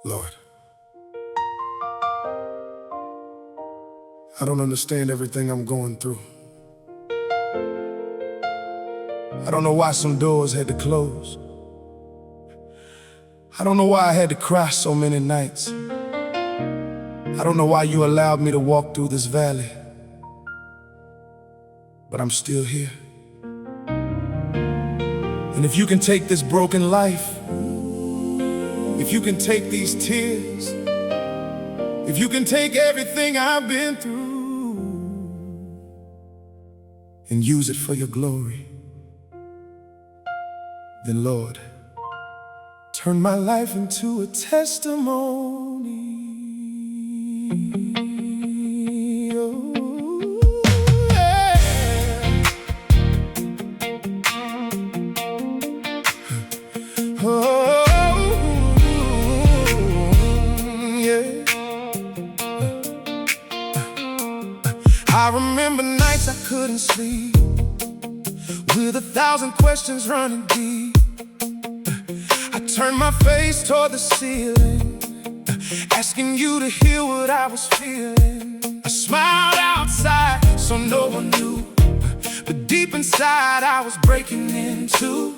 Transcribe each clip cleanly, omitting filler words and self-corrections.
Lord, I don't understand everything I'm going through. I don't know why some doors had to close. I don't know why I had to cry so many nights. I don't know why you allowed me to walk through this valley. But I'm still here. And if you can take this broken life, if you can take these tears, if you can take everything I've been through and use it for your glory, then Lord, turn my life into a testimony. I remember nights I couldn't sleep, with 1,000 questions running deep. I turned my face toward the ceiling, asking you to hear what I was feeling. I smiled outside so no one knew, but deep inside I was breaking in two.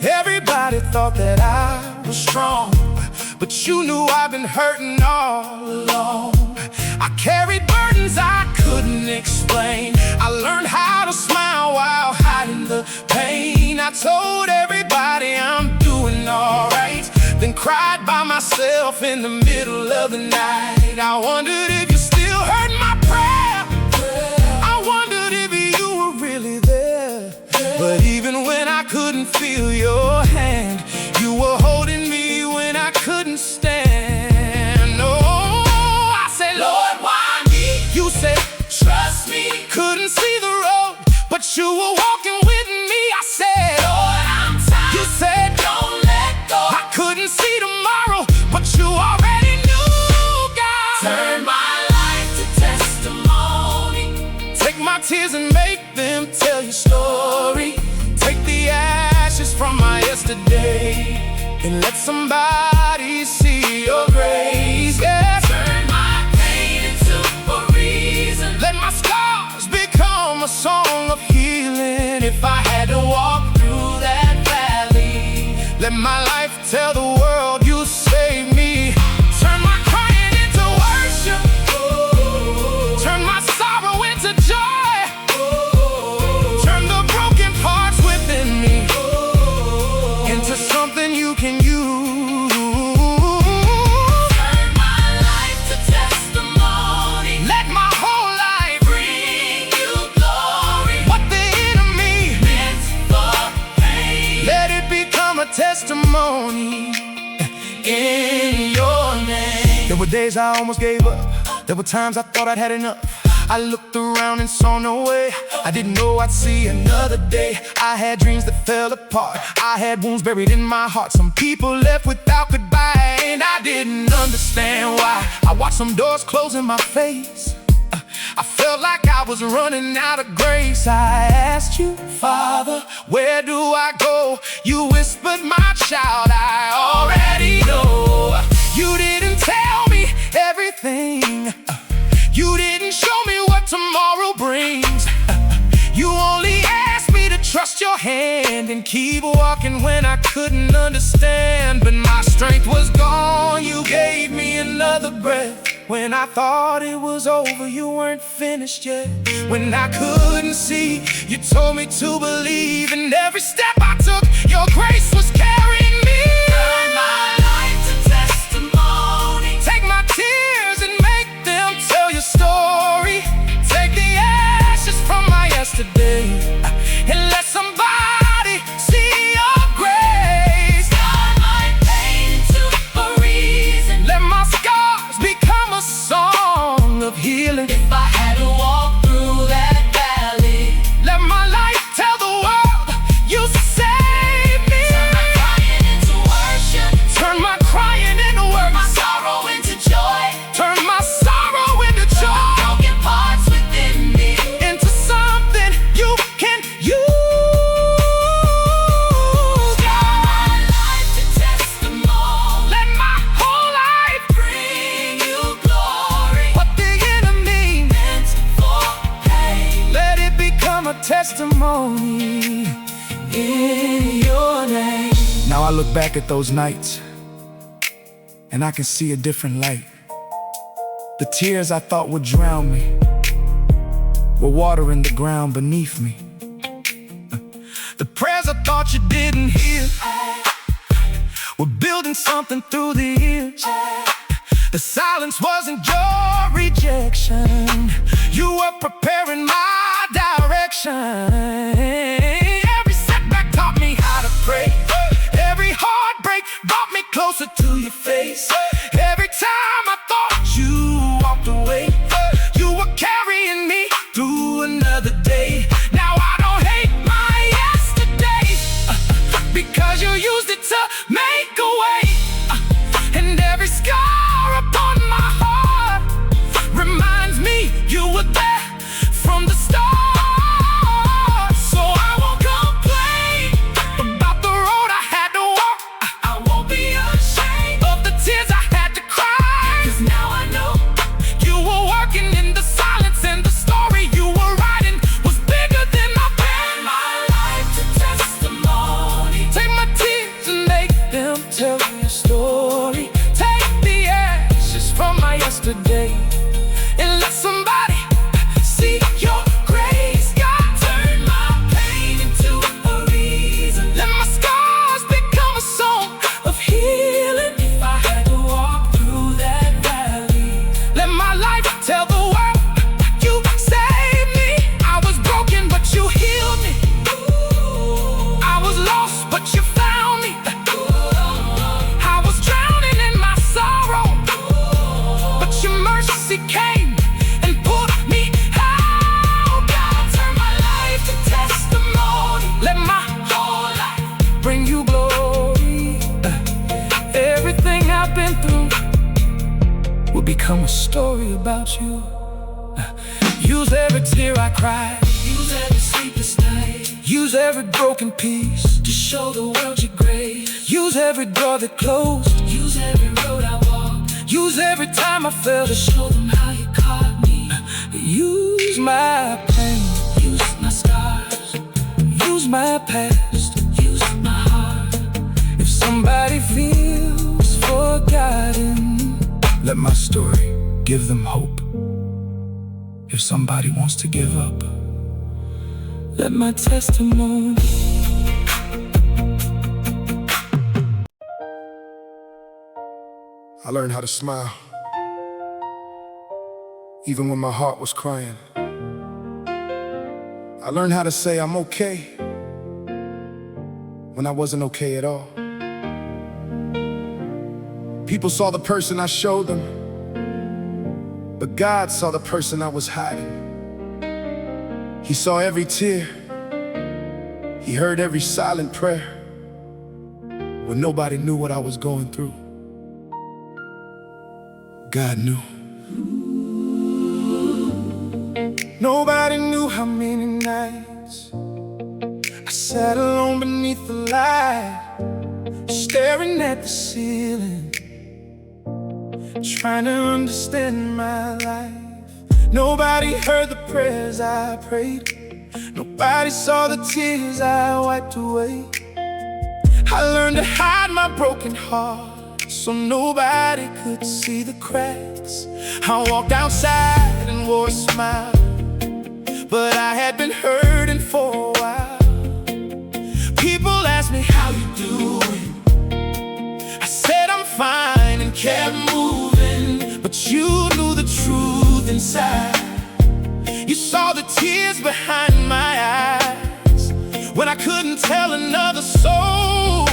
Everybody thought that I was strong, but you knew I've been hurting all along. I carried burdens I couldn't explain. I learned how to smile while hiding the pain. I told everybody I'm doing alright, then cried by myself in the middle of the night. I wondered if you still heard my prayer. I wondered if you were really there. But even when I couldn't feel your hand, you were holding me when I couldn't stand. Oh, I said, Lord, why me? You said, trust me. Couldn't see the road, but you were walking with me. I said, Lord, I'm tired. You said, don't let go. I couldn't see tomorrow, but you already knew, God. Turn my life to testimony. Take my tears and make them tell your story. Take the ashes from my yesterday and let somebody see your grace, yeah. Turn my pain into a reason. Let my scars become a song of healing. If I had to walk through that valley, let my life tell the world you saved me. Turn my crying into worship. Turn my sorrow into joy. Turn the broken parts within me into something you can use. Turn my life to testimony. Let my whole life bring you glory. What the enemy meant for pain, let it become a testimony in your name. There were days I almost gave up. There were times I thought I'd had enough. I looked around and saw no way. I didn't know I'd see another day. I had dreams that fell apart. I had wounds buried in my heart. Some people left without goodbye, and I didn't understand why. I watched some doors close in my face. I felt like I was running out of grace. I asked you, Father, where do I go? You whispered, my child, I already know. You didn't tell me everything. You didn't show me what tomorrow brings. You only asked me to trust your hand and keep walking when I couldn't understand. But my strength was gone. You gave me another breath. When I thought it was over, you weren't finished yet. When I couldn't see, you told me to believe. And every step I took, your grace was carrying me. Turn my life to testimony. Take my tears and make them tell your story. Take the ashes from my yesterday and let somebody see your grace. Turn my pain into a reason. Let my scars become a song of healing. If I had to walk through that valley, let my life tell the world you saved me. Turn my back at those nights, and I can see a different light. The tears I thought would drown me were watering the ground beneath me. The prayers I thought you didn't hear were building something through the years. The silence wasn't your rejection, you were preparing my direction. Every setback taught me how to pray. Every heartbreak brought me closer to your face. Every time I thought you walked away, you were carrying me through another day. Now I don't hate my yesterday, because you used it to make a way. And every scar upon my heart reminds me you were there from the start. So I won't complain about the road I had to walk. I won't be ashamed of the tears I had to cry, 'cause now I know you were working in the silence, and the story you were writing was bigger than my pain. My life to testimony. Take my tears and make them tell your story. Take the ashes from my yesterday and let somebody see your grace. God, turn my pain into a reason. Let my scars become a song of healing. If I had to walk through that valley, let my life tell the world you saved me. I was broken, but you healed me. I was lost, but you found me. I was drowning in my sorrow, but your mercy came and put me out. God, turn my life to testimony. Let my whole life bring you glory. Everything I've been through will become a story about you. Use every tear I cried, use every sleepless night, use every broken piece to show the world your grace. Use every door that closed, use every road I walked, use every time I fell to show them how you caught me. Use my pain, use my scars, use my past, use my heart. If somebody feels forgotten, let my story give them hope. If somebody wants to give up, let my testimony. I learned how to smile, even when my heart was crying. I learned how to say I'm okay when I wasn't okay at all. People saw the person I showed them, but God saw the person I was hiding. He saw every tear, He heard every silent prayer when nobody knew what I was going through. God knew. Nobody knew how many nights I sat alone beneath the light, staring at the ceiling, trying to understand my life. Nobody heard the prayers I prayed, nobody saw the tears I wiped away. I learned to hide my broken heart so nobody could see the cracks. I walked outside and wore a smile, but I had been hurting for a while. People asked me, how you doing? I said I'm fine and kept moving, but you knew the truth inside. You saw the tears behind my eyes when I couldn't tell another soul.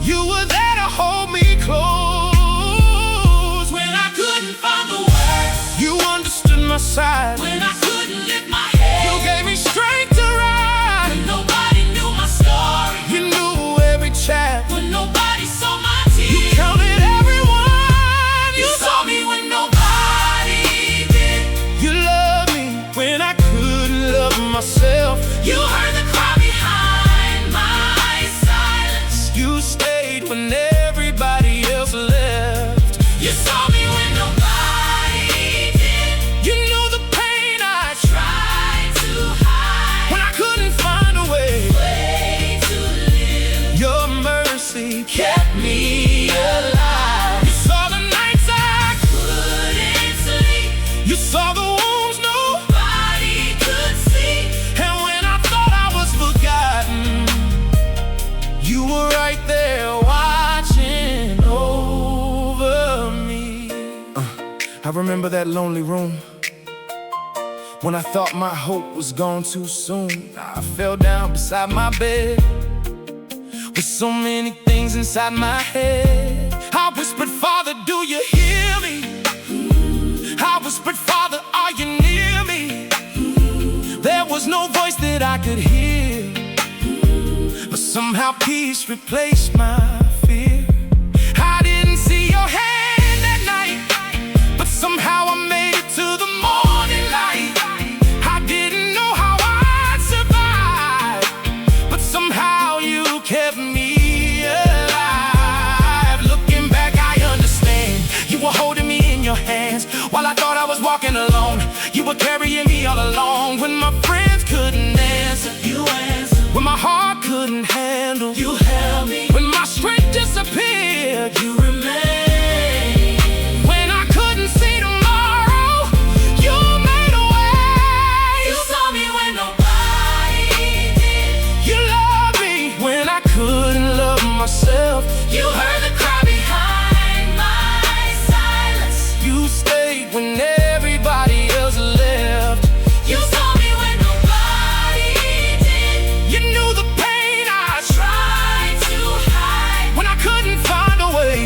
You were there to hold me close when I couldn't find the words. You understood my side when I couldn't lift my head. You gave me strength to ride when nobody knew my story. You knew every chapter when nobody saw my tears. You counted everyone. You saw me when nobody did. You loved me when I couldn't love myself. You heard the cry behind my silence. You stayed when everybody else left. You saw me when nobody did. You knew the pain I I remember that lonely room when I thought my hope was gone too soon. I fell down beside my bed with so many things inside my head. I whispered, Father, do you hear me? I whispered, Father, are you near me? There was no voice that I could hear, but somehow peace replaced my fear. I didn't see your hand that night, but somehow I made it to the morning light. I didn't know how I'd survive, but somehow you kept me alive. Looking back, I understand. You were holding me in your hands while I thought I was walking alone. You were carrying me all along. When my friends couldn't answer, you answered. When my heart couldn't handle, you held me. When my strength disappeared, you remained. When I couldn't see tomorrow, you made a way. You saw me when nobody did. You loved me when I couldn't love myself. You heard the cry behind my silence. You stayed when everybody else left. You saw me when nobody did. You knew the pain I tried to hide. When I couldn't find a way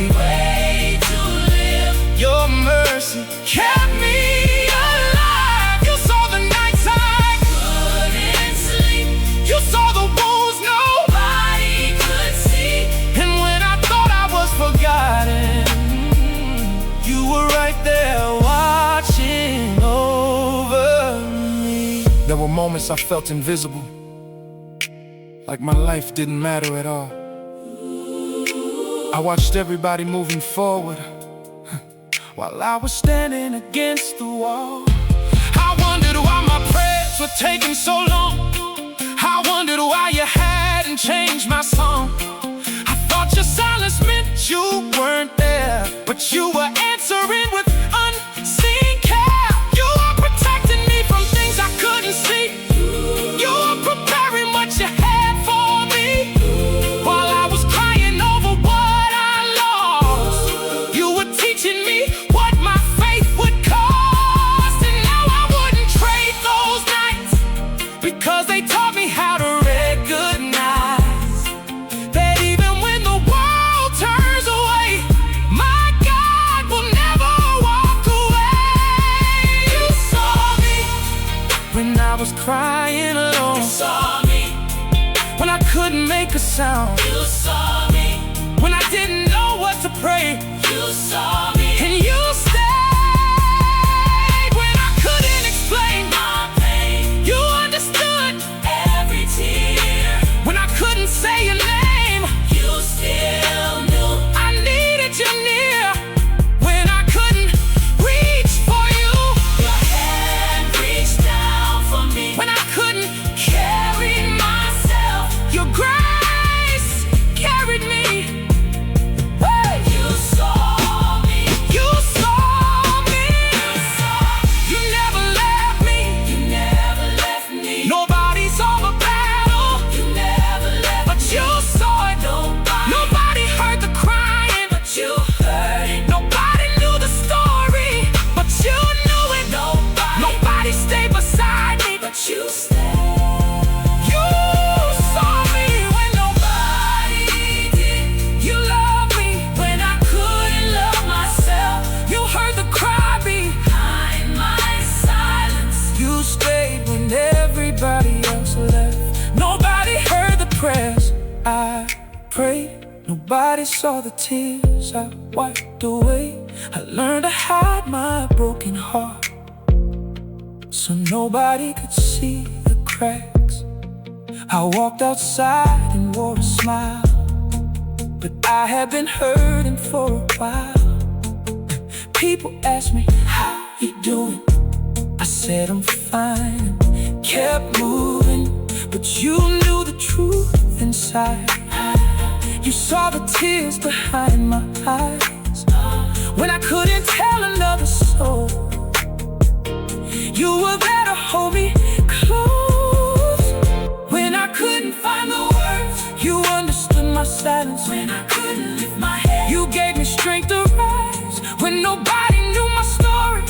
to live. Your mercy kept me alive. You saw the nights I couldn't sleep. You saw the wounds nobody could see. And when I thought I was forgotten, you were right there watching over me. There were moments I felt invisible, like my life didn't matter at all. I watched everybody moving forward while I was standing against the wall. I wondered why my prayers were taking so long. I wondered why you hadn't changed my song. I thought your silence meant you weren't there, but you were answering with unseen care. You were protecting me from things I couldn't see. You were preparing what you had for me while I was crying over what I lost. You were teaching me what my faith would cost. And now I wouldn't trade those nights, because they taught me how to recognize that even when the world turns away, my God will never walk away. You saw me when I was crying alone. You saw me when I couldn't make a sound. You saw me when I didn't know what to pray. You saw me and you stayed when I couldn't explain my pain. You understood every tear. When I couldn't say your name, you still knew I needed you near. When I couldn't reach for you, your hand reached down for me. When I couldn't carry myself, your grace carried me. Hey! You saw me. You saw me. You never left me. You never left me. Nobody saw the battle. You never left but me. You saw it. Nobody heard the crying, but you heard it. Nobody knew the story, but you knew it. Nobody stayed beside me, but you stayed. You saw me when nobody did. You loved me when I couldn't love myself. You heard the cry behind my silence. You stayed when everybody else left. Nobody heard the prayers I prayed. Nobody saw the tears I wiped away. I learned to hide my broken heart so nobody could see the cracks. I walked outside and wore a smile, but I had been hurting for a while. People asked me, how you doing? I said I'm fine, kept moving, but you knew the truth inside. You saw the tears behind my eyes when I couldn't tell another soul. You were there to hold me close when I couldn't find the words. You understood my silence when I couldn't lift my head. You gave me strength to rise when nobody knew my story.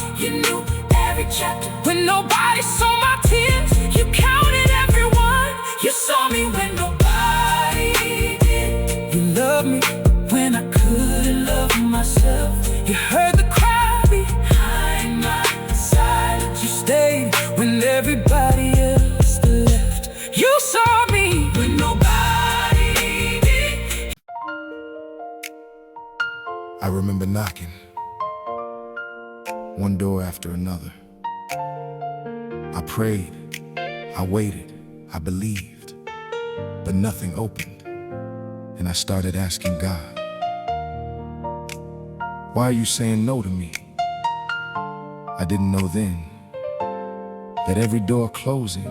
chapter. When nobody saw my tears, you counted everyone. You saw me when nobody did. You loved me when I couldn't love myself. You heard the cry behind my silence. You stayed when everybody else left. You saw me when nobody did. I remember knocking, one door after another. I prayed, I waited, I believed, but nothing opened. And I started asking God, why are you saying no to me? I didn't know then that every door closing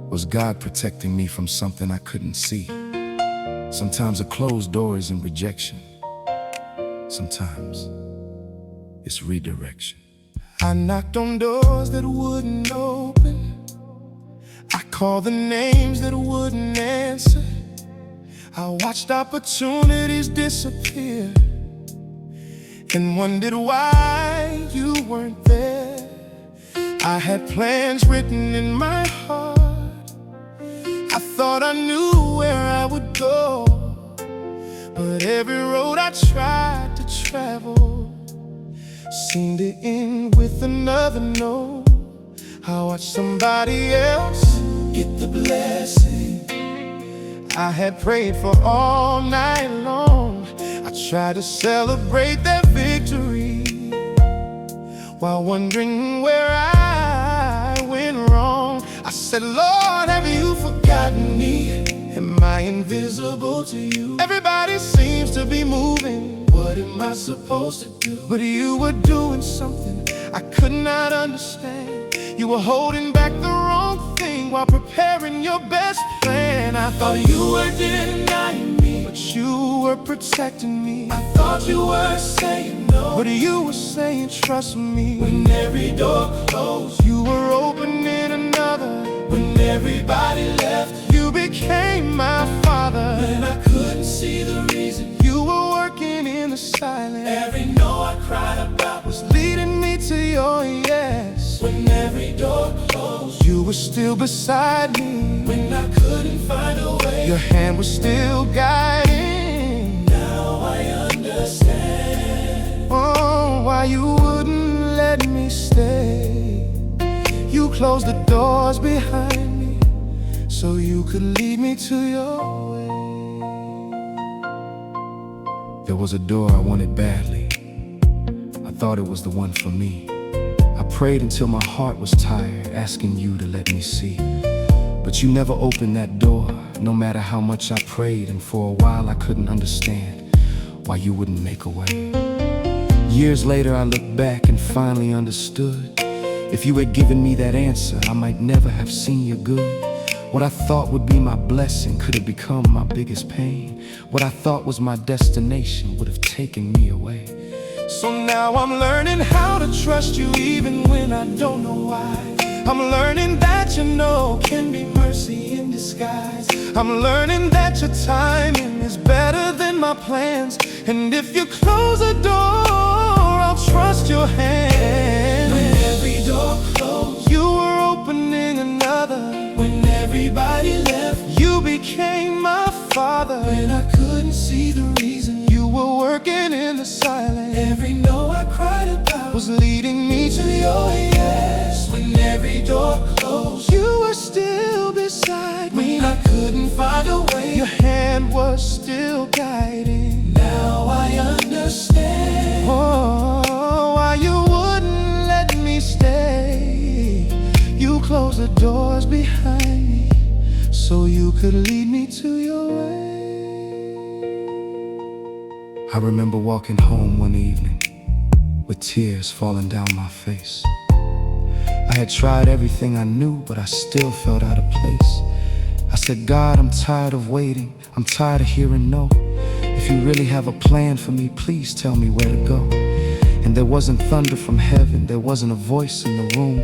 was God protecting me from something I couldn't see. Sometimes a closed door isn't rejection. Sometimes it's redirection. I knocked on doors that wouldn't open. I called the names that wouldn't answer. I watched opportunities disappear and wondered why you weren't there. I had plans written in my heart. I thought I knew where I would go, but every road I tried to travel seemed to end with another no. I watched somebody else get the blessing I had prayed for all night long. I tried to celebrate their victory while wondering where I went wrong. I said, Lord, have you forgotten me? Am I invisible to you? Everybody seems to be moving. What am I supposed to do? But you were doing something I could not understand. You were holding back the wrong thing while preparing your best plan. I thought you were denying me, but you were protecting me. I thought you were saying no, but you were saying trust me. When every door closed, you were opening another. When everybody left, you became my father. And I couldn't see the reason you were working in the silence. Every no I cried about was leading me to your yes. When every door closed, you were still beside me. When I couldn't find a way, your hand was still guiding. Now I understand, oh, why you wouldn't let me stay. You closed the doors behind me so you could lead me to your way. There was a door I wanted badly. I thought it was the one for me. I prayed until my heart was tired, asking you to let me see. But you never opened that door, no matter how much I prayed. And for a while I couldn't understand why you wouldn't make a way. Years later I looked back and finally understood. If you had given me that answer, I might never have seen your good. What I thought would be my blessing could have become my biggest pain. What I thought was my destination would have taken me away. So now I'm learning how to trust you even when I don't know why. I'm learning that your no can be mercy in disguise. I'm learning that your timing is better than my plans. And if you close a door, I'll trust your hand. When every door closed, you were opening another. When everybody left, you became my father. When I couldn't see the reason, you were working in the silence. Every no I cried about was leading me to your yes. When every door closed, you were still beside me. When I couldn't find a way, your hand was still guiding. Now I understand, oh, why you wouldn't let me stay. You closed the doors behind me so you could lead me to your way. I remember walking home one evening with tears falling down my face. I had tried everything I knew, but I still felt out of place. I said, God, I'm tired of waiting. I'm tired of hearing no. If you really have a plan for me, please tell me where to go. And there wasn't thunder from heaven, there wasn't a voice in the room,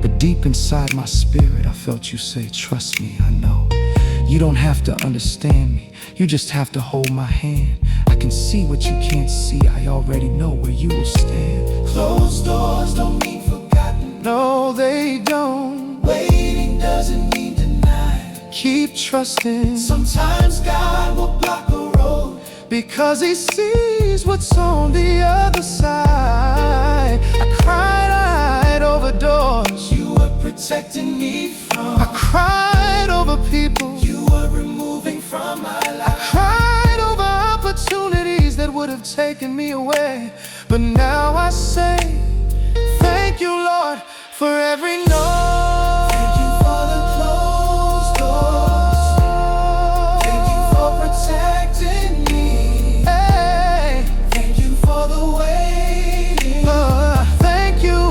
but deep inside my spirit I felt you say, trust me, I know. You don't have to understand me, you just have to hold my hand. I can see what you can't see, I already know where you will stand. Closed doors don't mean forgotten. No, they don't. Waiting doesn't mean denied. Keep trusting. Sometimes God will block a road because He sees what's on the other side. I cried over doors you were protecting me from. I cried over people you were removing from my life. I cried over opportunities that would have taken me away. But now I say, thank you, Lord, for every no. Thank you for the closed doors. Thank you for protecting me. Hey. Thank you for the waiting. Thank you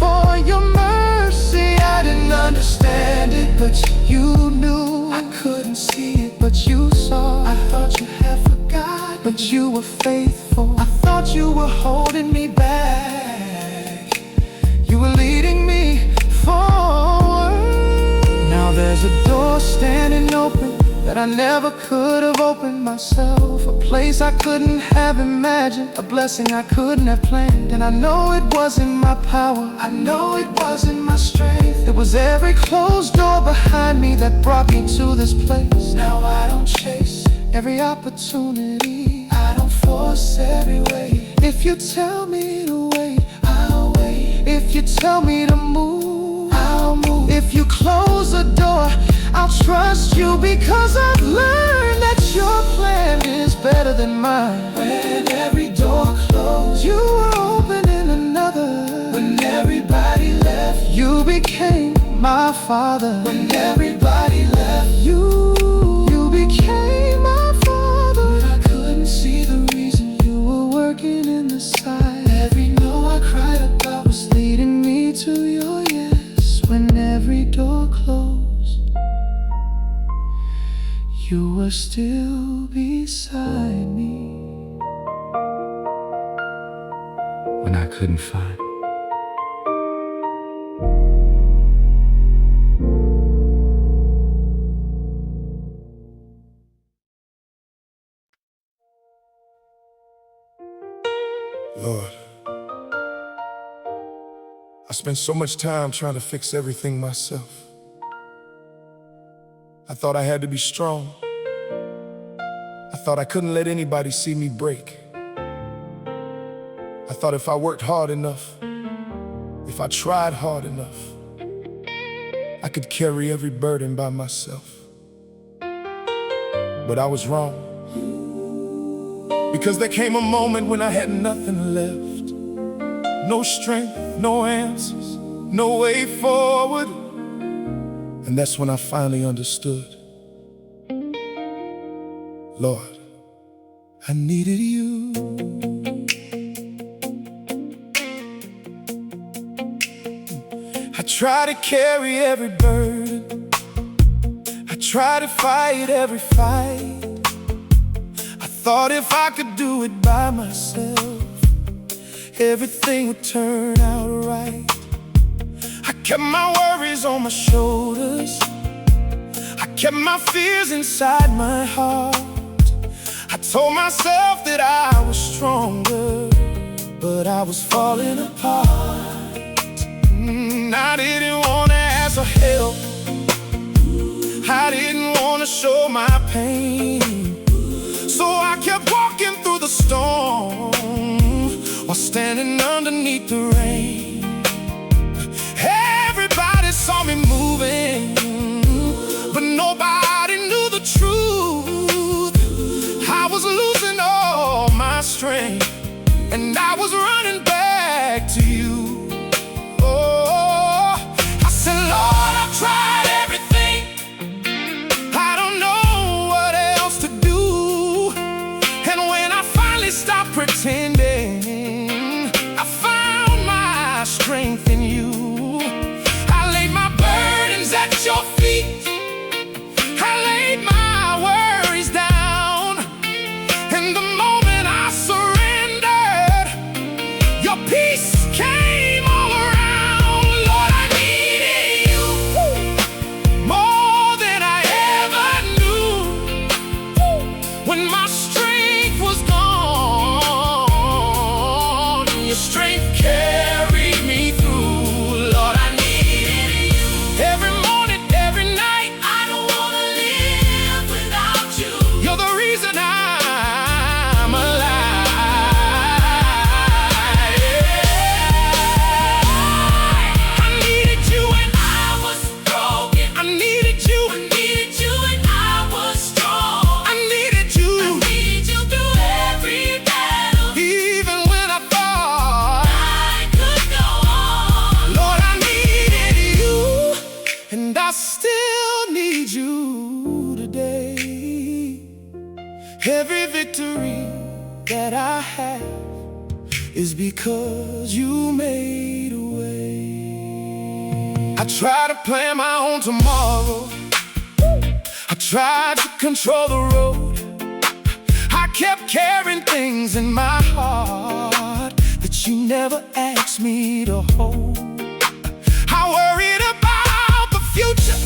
for your mercy. I didn't understand it, but you knew. I couldn't see it, but you saw. I thought you had forgotten, but you were faithful. I thought you were holding me back. You were leading me forward. Now there's a door standing open that I never could have opened myself. A place I couldn't have imagined, a blessing I couldn't have planned. And I know it wasn't my power, I know it wasn't my strength. it was every closed door behind me that brought me to this place. Now I don't chase every opportunity, I don't force every way. if you tell me to wait, I'll wait. if you tell me to move, I'll move. if you close a door, I'll trust you, because I've learned that your plan is better than mine. When every door closed, You were opening another. when everybody left, You became my father. when everybody left, You became my father. when I couldn't see the reason, You were working in the side. every no I cried about was Leading me to your yes when every door closed. You were still beside me when I couldn't find. Lord, I spent so much time trying to fix everything myself. I thought I had to be strong. I thought I couldn't let anybody see me break. I thought if I worked hard enough, if I tried hard enough, I could carry every burden by myself. But I was wrong, because there came a moment when I had nothing left. No strength, no answers, no way forward. And that's when I finally understood. Lord, I needed you. I try to carry every burden, I try to fight every fight. I thought if I could do it by myself, everything would turn out right. I kept my worries on my shoulders, I kept my fears inside my heart. I told myself that I was stronger, but I was falling apart. I didn't want to ask for help, I didn't want to show my pain. So I kept walking through the storm while standing underneath the rain. Everybody saw me moving, but nobody knew the truth. I was losing all my strength, and I was running back to you. Oh, I said, Lord, I've tried everything, I don't know what else to do. And when I finally stopped pretending, I found my strength in you. I laid my burdens at your feet, I laid my worries down. And the moment I surrendered, your peace came all around. Lord, I needed you more than I ever knew. When my strength was gone, your strength carried me through. Lord, that I have is because you made a way. I try to plan my own tomorrow. I tried to control the road. I kept carrying things in my heart that you never asked me to hold. I worried about the future.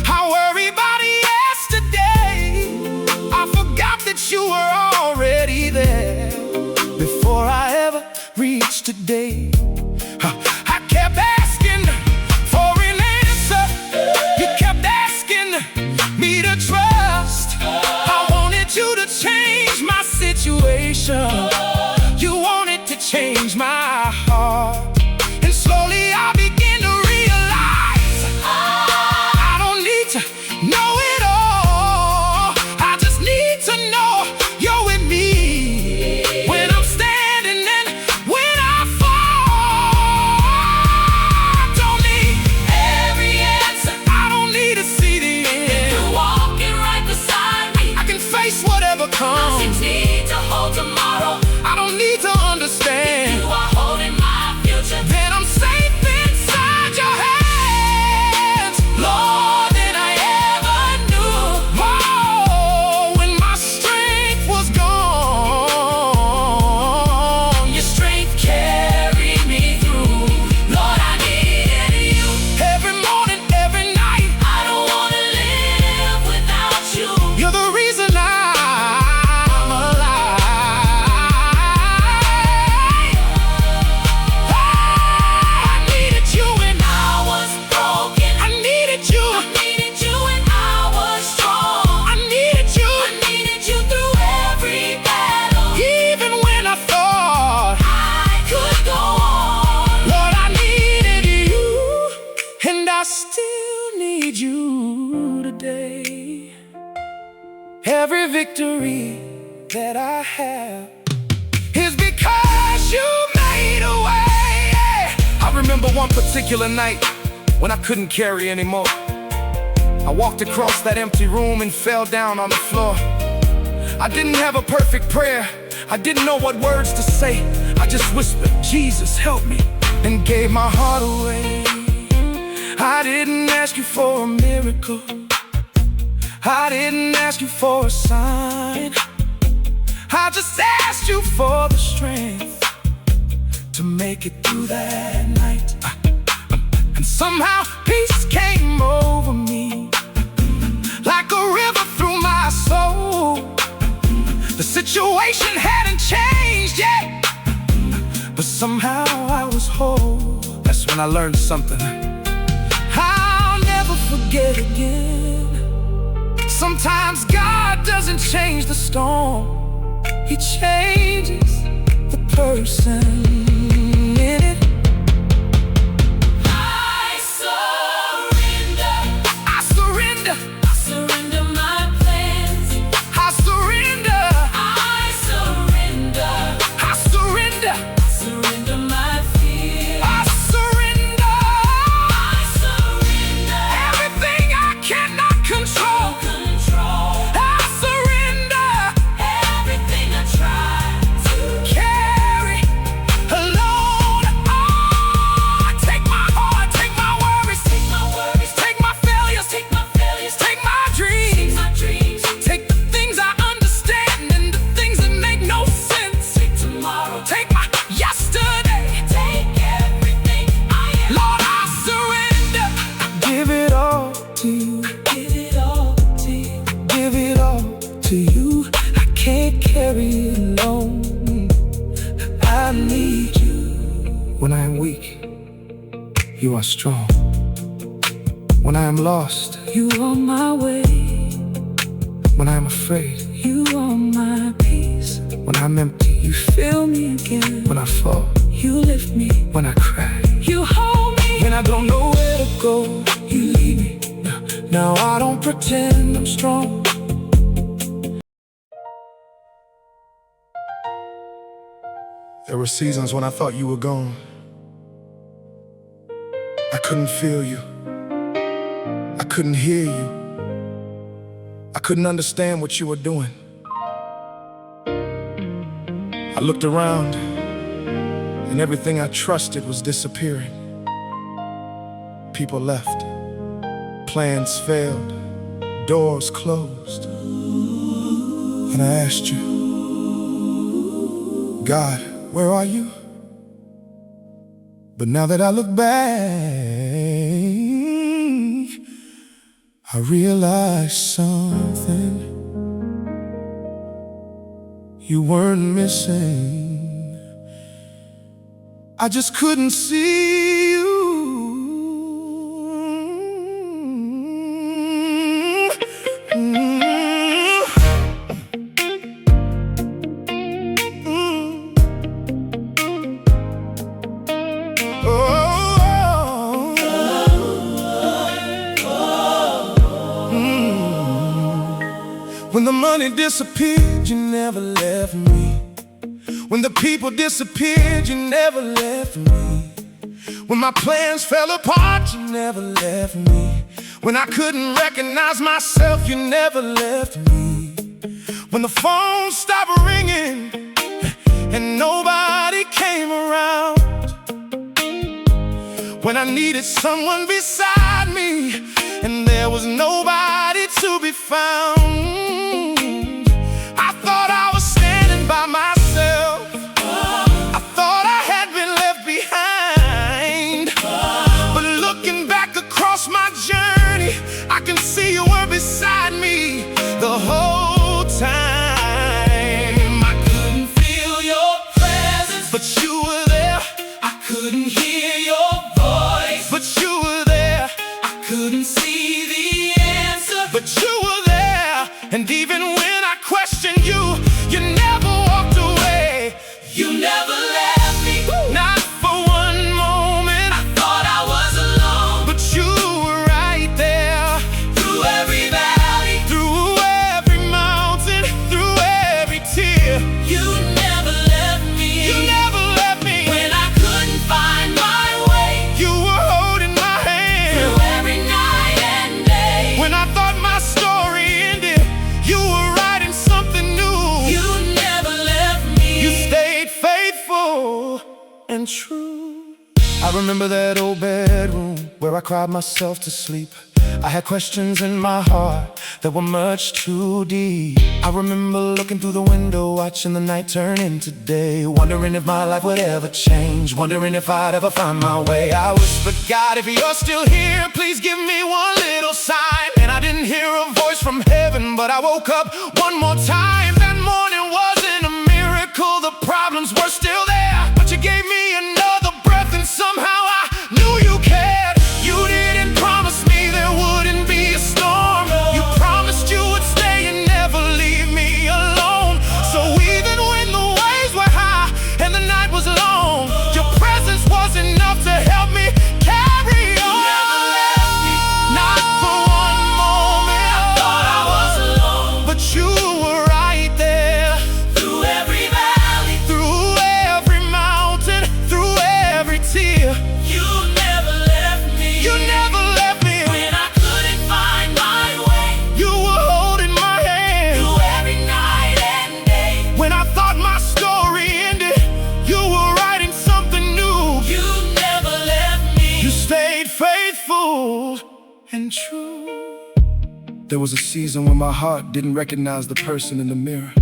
I worried about yesterday. I forgot that you were already there before I ever reached today. I kept asking for an answer. You kept asking me to trust. I wanted you to change my situation. You wanted to change my heart. And slowly I began to realize I don't need to know it all. I just need to know you're with me when I'm standing and when I fall. I don't need every answer. I don't need to see the end. You're walking right beside me. I can face whatever comes. Nothing's need to hold tomorrow. I don't need to understand. You are holding my future. Then I'm safe inside your hands, more than I ever knew. Oh, when my strength was gone, your strength carried me through. Lord, I needed you every morning, every night. I don't wanna live without you. You're the reason I'm alive. I needed you when I was broken. I needed you. I needed you when I was strong. I needed you. I needed you through every battle. Even when I thought I could go on. Lord, I needed you, and I still need you today. Every victory that I have is because you made a way. I remember one particular night when I couldn't carry anymore. I walked across that empty room and fell down on the floor. I didn't have a perfect prayer. I didn't know what words to say. I just whispered, Jesus, help me, and gave my heart away. I didn't ask you for a miracle. I didn't ask you for a sign. I just asked you for the strength to make it through that night. And somehow peace came over me like a river through my soul. The situation hadn't changed yet, but somehow I was whole. That's when I learned something I'll never forget again. Sometimes God doesn't change the storm. He changes the person in it. I surrender. I surrender. I surrender my plans. I surrender. I surrender. I surrender. I surrender my fears. I surrender. I surrender everything I cannot control. I surrender everything I try to carry alone. Oh, take my heart, take my worries, take my worries, take my failures, take my failures, take my dreams, take the things I understand and the things that make no sense. Take tomorrow, take my yesterday, take everything I am. Lord, I surrender. Give it all to you. Give it all to you. Give it all to you. I can't carry it alone. I need you. When I am weak, you are strong. When I am lost, you are my way. When I am afraid, you are my peace. When I'm empty, you fill me again. When I fall, you lift me. When I cry, you hold me. When I don't know where to go, you lead me. Now I don't pretend I'm strong. There were seasons when I thought you were gone. I couldn't feel you. I couldn't hear you. I couldn't understand what you were doing. I looked around, and everything I trusted was disappearing. People left, plans failed, doors closed. And I asked you, God, where are you? But now that I look back, I realized something. You weren't missing. I just couldn't see you. When the money disappeared, you never left me. When the people disappeared, you never left me. When my plans fell apart, you never left me. When I couldn't recognize myself, you never left me. When the phone stopped ringing and nobody came around. When I needed someone beside me and there was nobody to be found. I thought I was standing by myself. I thought I had been left behind. But looking back across my journey, I can see you were beside me the whole time. I couldn't feel your presence, but you were there. I couldn't hear your voice, but you were there. I couldn't see the answer, but you were there. And even when I questioned you, you never walked away. You never left me, not for one moment. I thought I was alone, but you were right there. Through every valley, through every mountain, through every tear. You never left me. You never left me. When I couldn't find my way, you were holding my hand. Through every night and day. When I thought my story ended, you were writing something new. You never left me. You stayed faithful and true. I remember that old bedroom where I cried myself to sleep. I had questions in my heart that were much too deep. I remember looking through the window, watching the night turn into day, wondering if my life would ever change, wondering if I'd ever find my way. I whispered, God, if you're still here, please give me one little sign. And I didn't hear a voice from heaven, but I woke up one more time. That morning wasn't a miracle, the problems were still there, but you gave me another breath, and somehow I knew you cared. You didn't promise me there wouldn't be a storm. You promised you would stay and never leave me alone. So even when the waves were high and the night was long, your presence was enough to help me carry on. You never left me, not for one moment. I thought I was alone, but you were right there. Through every valley, through every mountain, through every tear. You never left me. You never left me. When I couldn't find my way, you were holding my hand. Through every night and day. When I thought my story ended, you were writing something new. You never left me. You stayed faithful and true. There was a season when my heart didn't recognize the person in the mirror.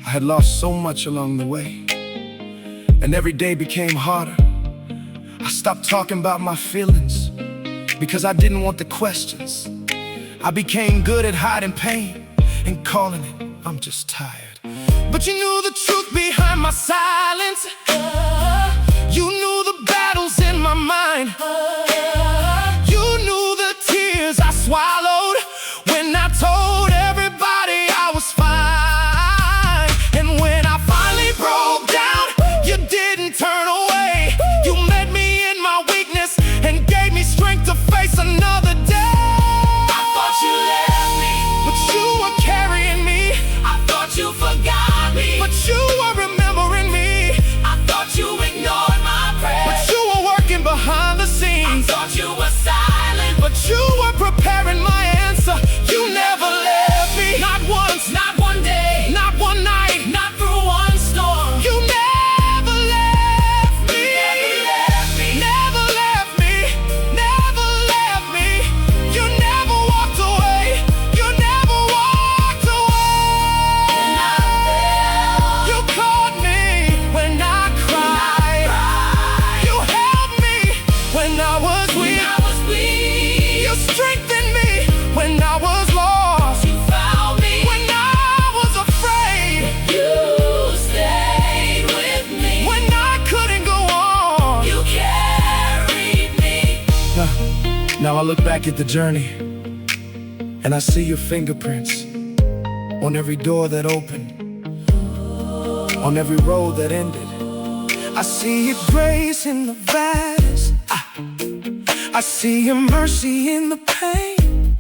I had lost so much along the way, and every day became harder. I stopped talking about my feelings because I didn't want the questions. I became good at hiding pain and calling it, I'm just tired. But you knew the truth behind my silence. You knew the battles in my mind. You knew the tears I swallowed when I told everybody I was fine. And when I finally broke down, you didn't turn away. You met me in my weakness and gave me strength to face another day. I thought you left me, but you were carrying me. I thought you forgot me, but you were remembering me. I thought you ignored my prayer. look back at the journey, and I see your fingerprints on every door that opened, on every road that ended. I see your grace in the valleys. I see your mercy in the pain.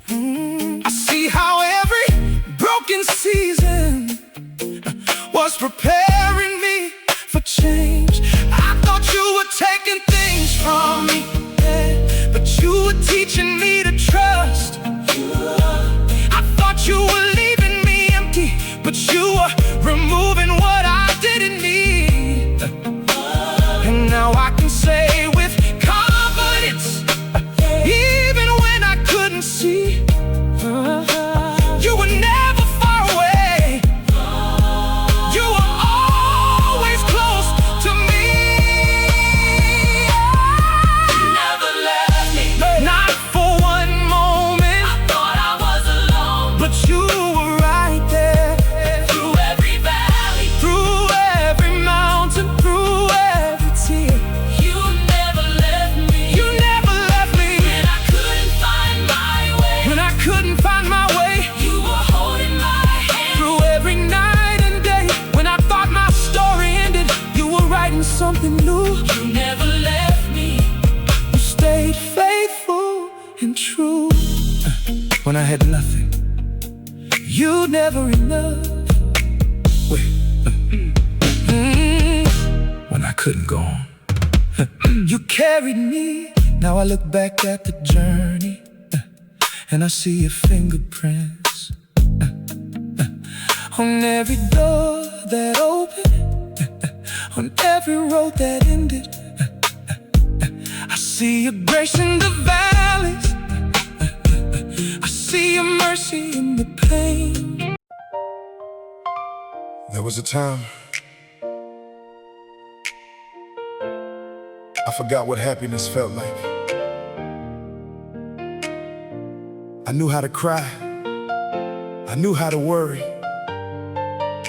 I see how every broken season was preparing me for change. I thought you were taking things from me, yeah, but you were teaching me to trust. I thought you were leaving me empty, but you were removing what I didn't need. And now I can say with confidence, even when I couldn't see, you were never far away. You were always close to me. You never left me, not for one moment. I thought I was alone, but you were right there. Through every valley, through every mountain, through every tear, you never left me. You never left me. When I couldn't find my way, when I couldn't find my way, you were holding my hand. Through every night and day, when I thought my story ended, you were writing something new. You never left me. You stayed faithful and true. When I had nothing, you never enough. Wait. When I couldn't go on, you carried me. Now I look back at the journey, and I see your fingerprints on every door that opened, on every road that ended. I see your grace in the valleys. I see your mercy in the pain. There was a time I forgot what happiness felt like. I knew how to cry. I knew how to worry.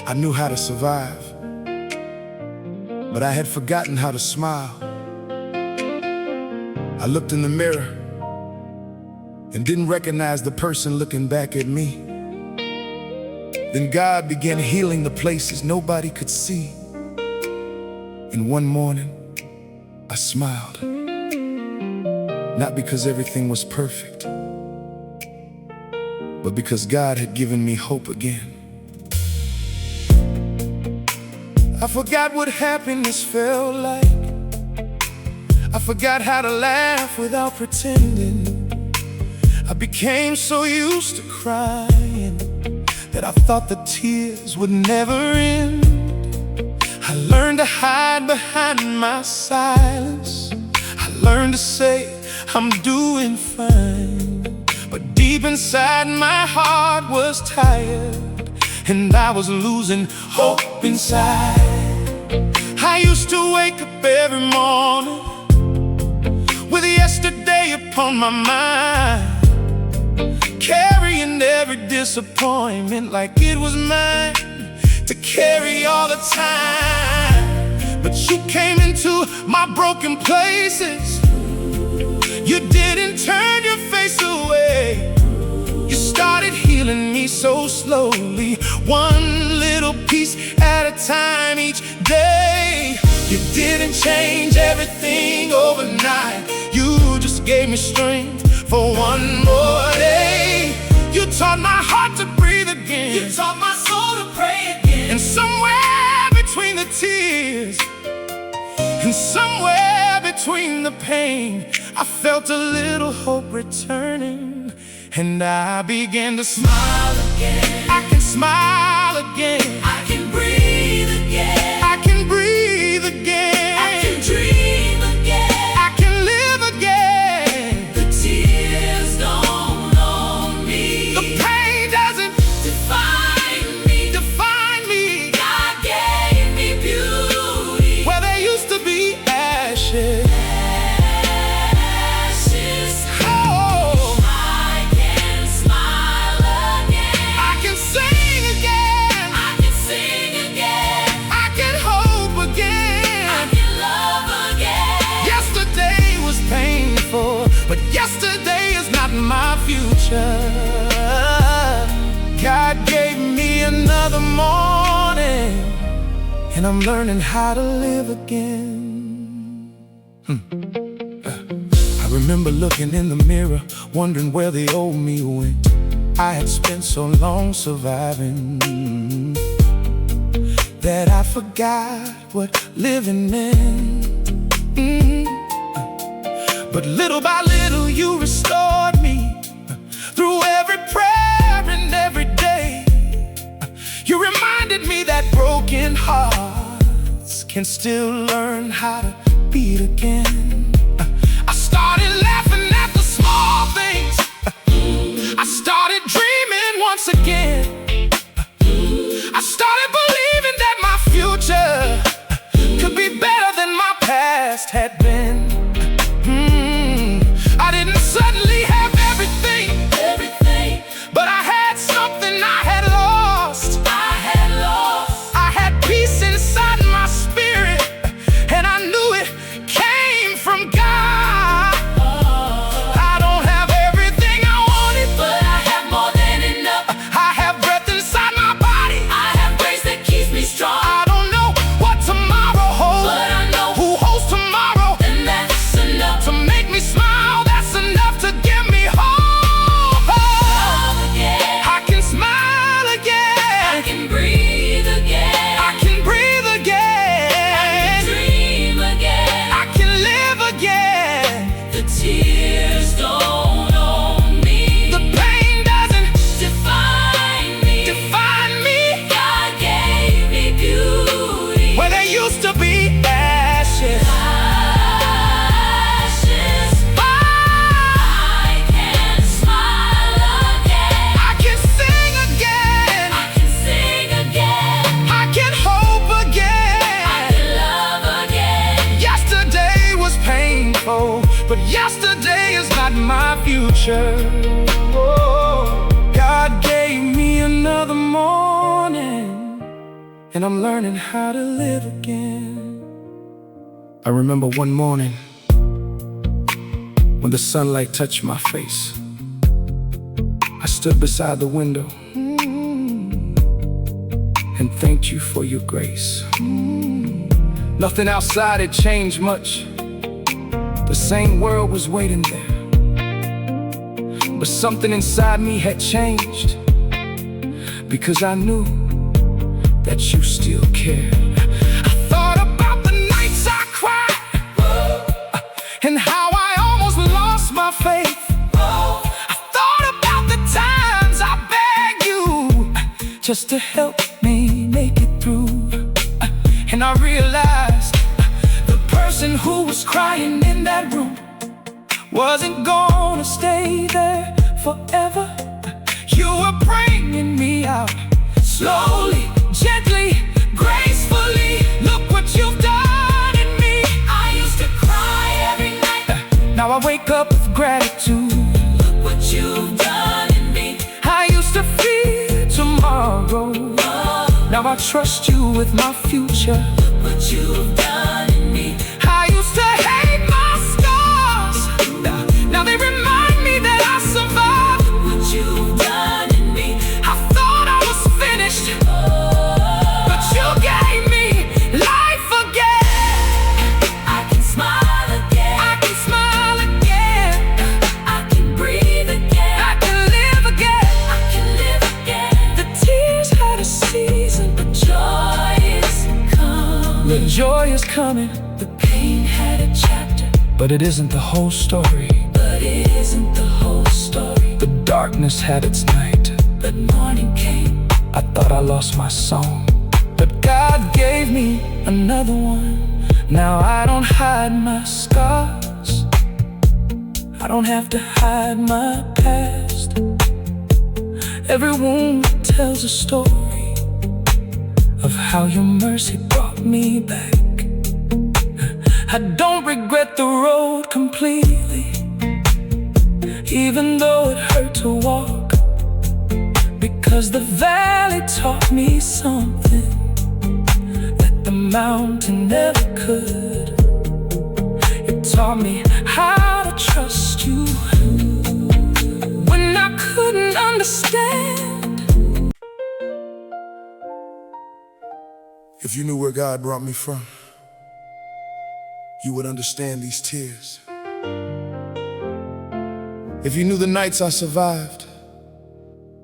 I knew how to survive. But I had forgotten how to smile. I looked in the mirror and didn't recognize the person looking back at me. Then God began healing the places nobody could see. And one morning, I smiled. Not because everything was perfect, but because God had given me hope again. I forgot what happiness felt like. I forgot how to laugh without pretending. I became so used to crying that I thought the tears would never end. I learned to hide behind my silence. I learned to say I'm doing fine. But deep inside my heart was tired, and I was losing hope inside. I used to wake up every morning with yesterday upon my mind, carrying every disappointment like it was mine to carry all the time. But you came into my broken places. You didn't turn your face away. You started healing me so slowly, one little piece at a time each day. You didn't change everything overnight. You just gave me strength for one more day. You taught my heart to breathe again. You taught my soul to pray again. And somewhere between the tears, and somewhere between the pain, I felt a little hope returning, and I began to smile again. I can smile again. I can breathe again. I can breathe again. I can dream again. I can live again. The tears don't own me. The pain doesn't define me. Define me. God gave me beauty where there used to be ashes. future. God gave me another morning, and I'm learning how to live again. I remember looking in the mirror, wondering where the old me went. I had spent so long surviving that I forgot what living meant. But little by little you restored me through every prayer and every day. You reminded me that broken hearts can still learn how to beat again. I started laughing at the small things. I started dreaming once again. I started believing that my future could be better than my past had been. I didn't suddenly have everything, but I had something I had lost. I had peace inside my spirit, and I knew it came from God. I don't have everything I wanted, but I have more than enough. I have breath inside my body. I have grace that keeps me strong. I don't know what tomorrow holds, But I know who holds tomorrow. and that's enough To make me smile, that's enough to give me hope. again. I can smile I again. can breathe again. I can breathe again. Dream again. I can live again. The tears don't own me. The pain doesn't Define me. God gave me beauty. where there used to be ashes. Ashes. I I can smile again. can sing again. I can sing again. I can hope I again. can love again. Yesterday was painful, but yesterday is not my future. Oh, God gave me another morning, and I'm learning how to live again. I remember one morning when the sunlight touched my face. I stood beside the window and thanked you for your grace. Nothing outside had changed much. The same world was waiting there. But something inside me had changed, because I knew that you still cared. I thought about the nights I cried, and how I almost lost my faith. I thought about the times I begged you just to help me make it through. And I realized the person who was crying in that room wasn't gonna stay there forever. You were bringing me out slowly, gently, gracefully. Look what you've done in me. I used to cry every night. Now I wake up with gratitude. Look what you've done in me. I used to fear tomorrow. Now I trust you with my future. Look what you've done in me. I used to hate my scars. Now they remind me that I survived. Look what you've done in me. I thought I was finished, but you gave me life again. I can smile again. I can smile again. I can breathe again. I can live again. I can live again. The tears had a season, but Joy is coming. the joy is coming. The pain had a chapter, But it isn't the whole story. but it isn't the whole story. The darkness had its night. But morning came. I thought I lost my song, but God gave me another one. Now I don't hide my scars. I don't have to hide my past. Every wound tells a story of how your mercy brought me back. I don't regret the road completely, even though it hurt to walk, because the valley taught me something that the mountain never could. It taught me how to trust you when I couldn't understand. If you knew where God brought me from, you would understand these tears. If you knew the nights I survived,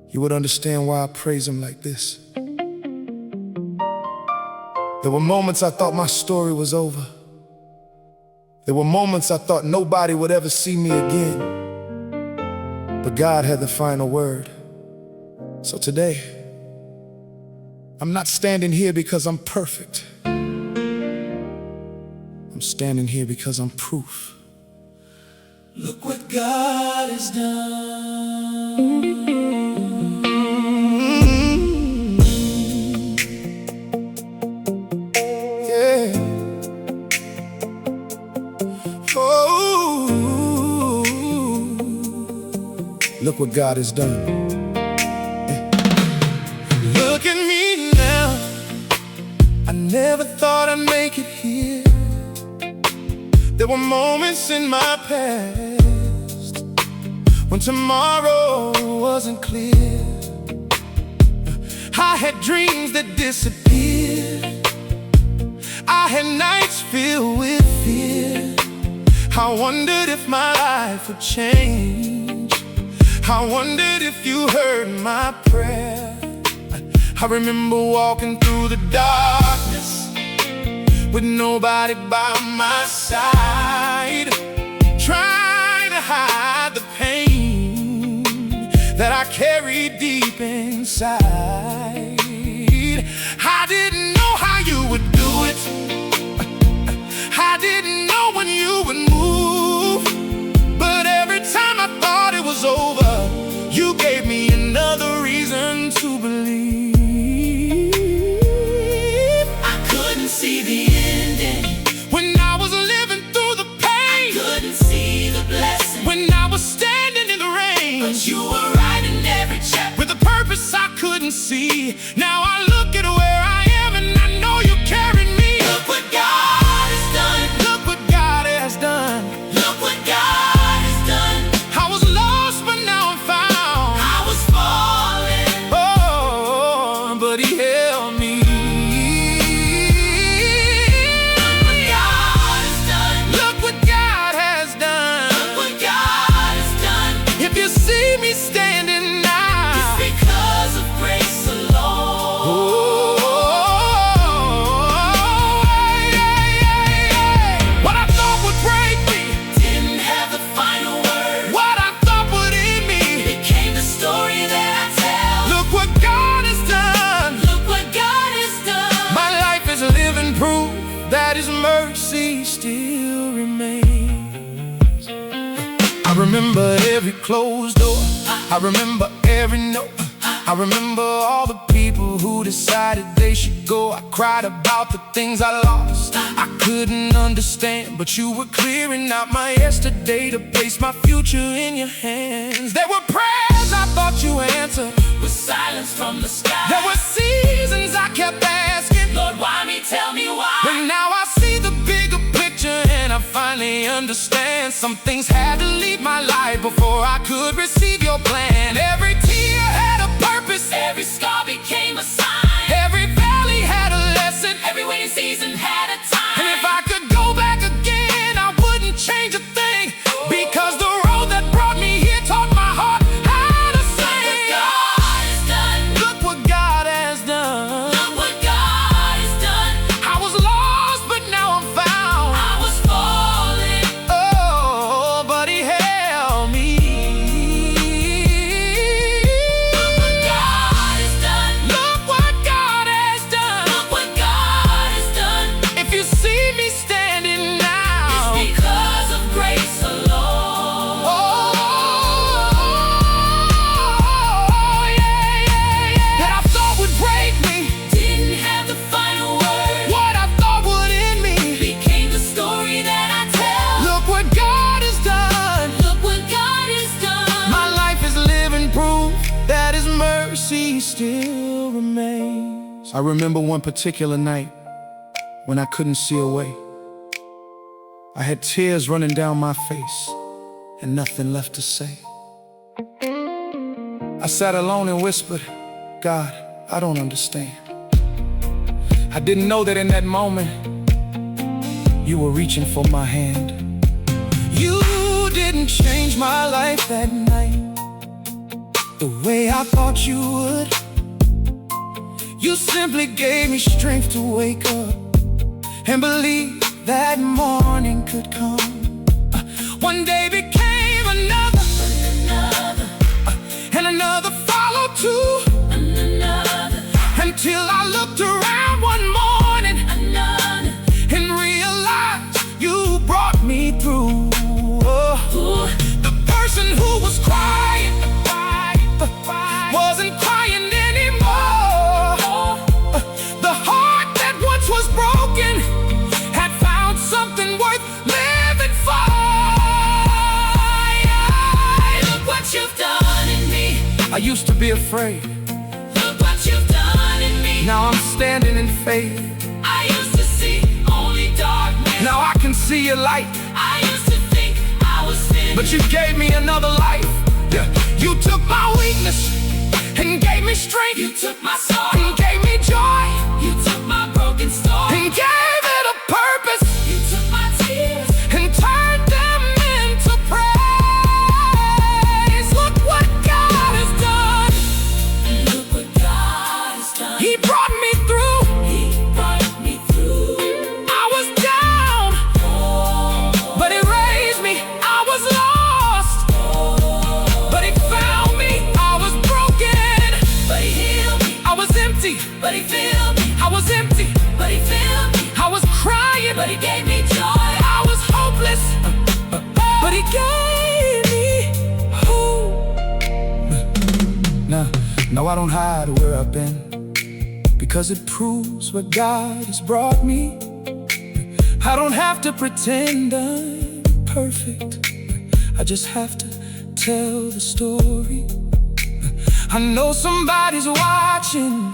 you would understand why I praise Him like this. There were moments I thought my story was over. There were moments I thought nobody would ever see me again. But God had the final word. So today, I'm not standing here because I'm perfect. I'm standing here because I'm proof. Look what God has done. Yeah. Oh, look what God has done. Look at me now. I never thought I'd make it here. There were moments in my past when tomorrow wasn't clear. I had dreams that disappeared. I had nights filled with fear. I wondered if my life would change. I wondered if you heard my prayer. I remember walking through the darkness with nobody by my side, trying to hide the pain that I carried deep inside. I didn't know how you would do it. I didn't know when you would move. But every time I thought it was over, you gave me another reason to believe. I couldn't see the ending When I was living through the pain, couldn't see the blessing, when I was standing in the rain, but you were right in every chapter. with a purpose I couldn't see. Now I look at where I am and I know you carried me. Look what God has done. Look what God has done. Look what God has done. I was lost but now I'm found. I was falling. Oh, but He held me. Look what God has done. Look what God has done. Look what God has done. If you see me standing now, It's because of grace alone. what I thought would break me, Didn't have the final word. what I thought would end me, Became the story that I tell. look what God has done. Look what God has done. My life is living proof that His mercy still remains. I remember every closed door. I remember every no. I remember all the people who decided they should go. I cried about the things I lost. I couldn't understand, but you were clearing out my yesterday to place my future in your hands. There were prayers I thought you answered. With silence from the sky. There were seasons I kept asking, Lord, why me? Tell me why. but now I see the bigger picture and I finally understand. Some things had to leave my life before I could receive your plan. Every tear had a purpose. Every scar became a sign. Every valley had a lesson. Every waiting season had a time. And if I could go back again, I wouldn't change a thing, because the road that brought me here taught my heart how to sing. God has done. Look what God has done. Look what God has done. I was lost, but now I'm found. I was falling. Oh, but He held me. Look what God has done. Look what God has done. Look what God has done. If you see me standing now, It's because of grace alone. oh, yeah. That I thought would break me, Didn't have the final word. what I thought would end me. Became the story that I tell. Look what God has done. Look what God has done. My life is living proof that His mercy still remains. I remember one particular night when I couldn't see a way. I had tears running down my face and nothing left to say. I sat alone and whispered, God, I don't understand. I didn't know that in that moment, you were reaching for my hand. You didn't change my life that night the way I thought you would. You simply gave me strength to wake up and believe that morning could come. One day became another, and another followed too, until I looked around one morning and realized you brought me through. The person who was crying wasn't crying anymore. The heart that once was broken had found something worth living for. Look what you've done in me. I used to be afraid. Look what you've done in me. Now I'm standing in faith. I used to see only darkness. Now I can see your light. I used to think I was sin, but you gave me another life. Yeah. You took my weakness and gave me strength. You took my sorrow and gave me joy. You took my broken story and gave it a purpose. You took my tears and turned them into praise. Look what God has done. Look what God has done. He brought me through. He brought me through. I was down, but He raised me. I was lost, but He found me. I was broken, but He healed me. I was empty, but He filled me. I was empty, but He filled me. I was crying, but He gave me joy. I was hopeless, but He gave me hope. Now I don't hide where I've been, because it proves where God has brought me. I don't have to pretend I'm perfect. I just have to tell the story. I know somebody's watching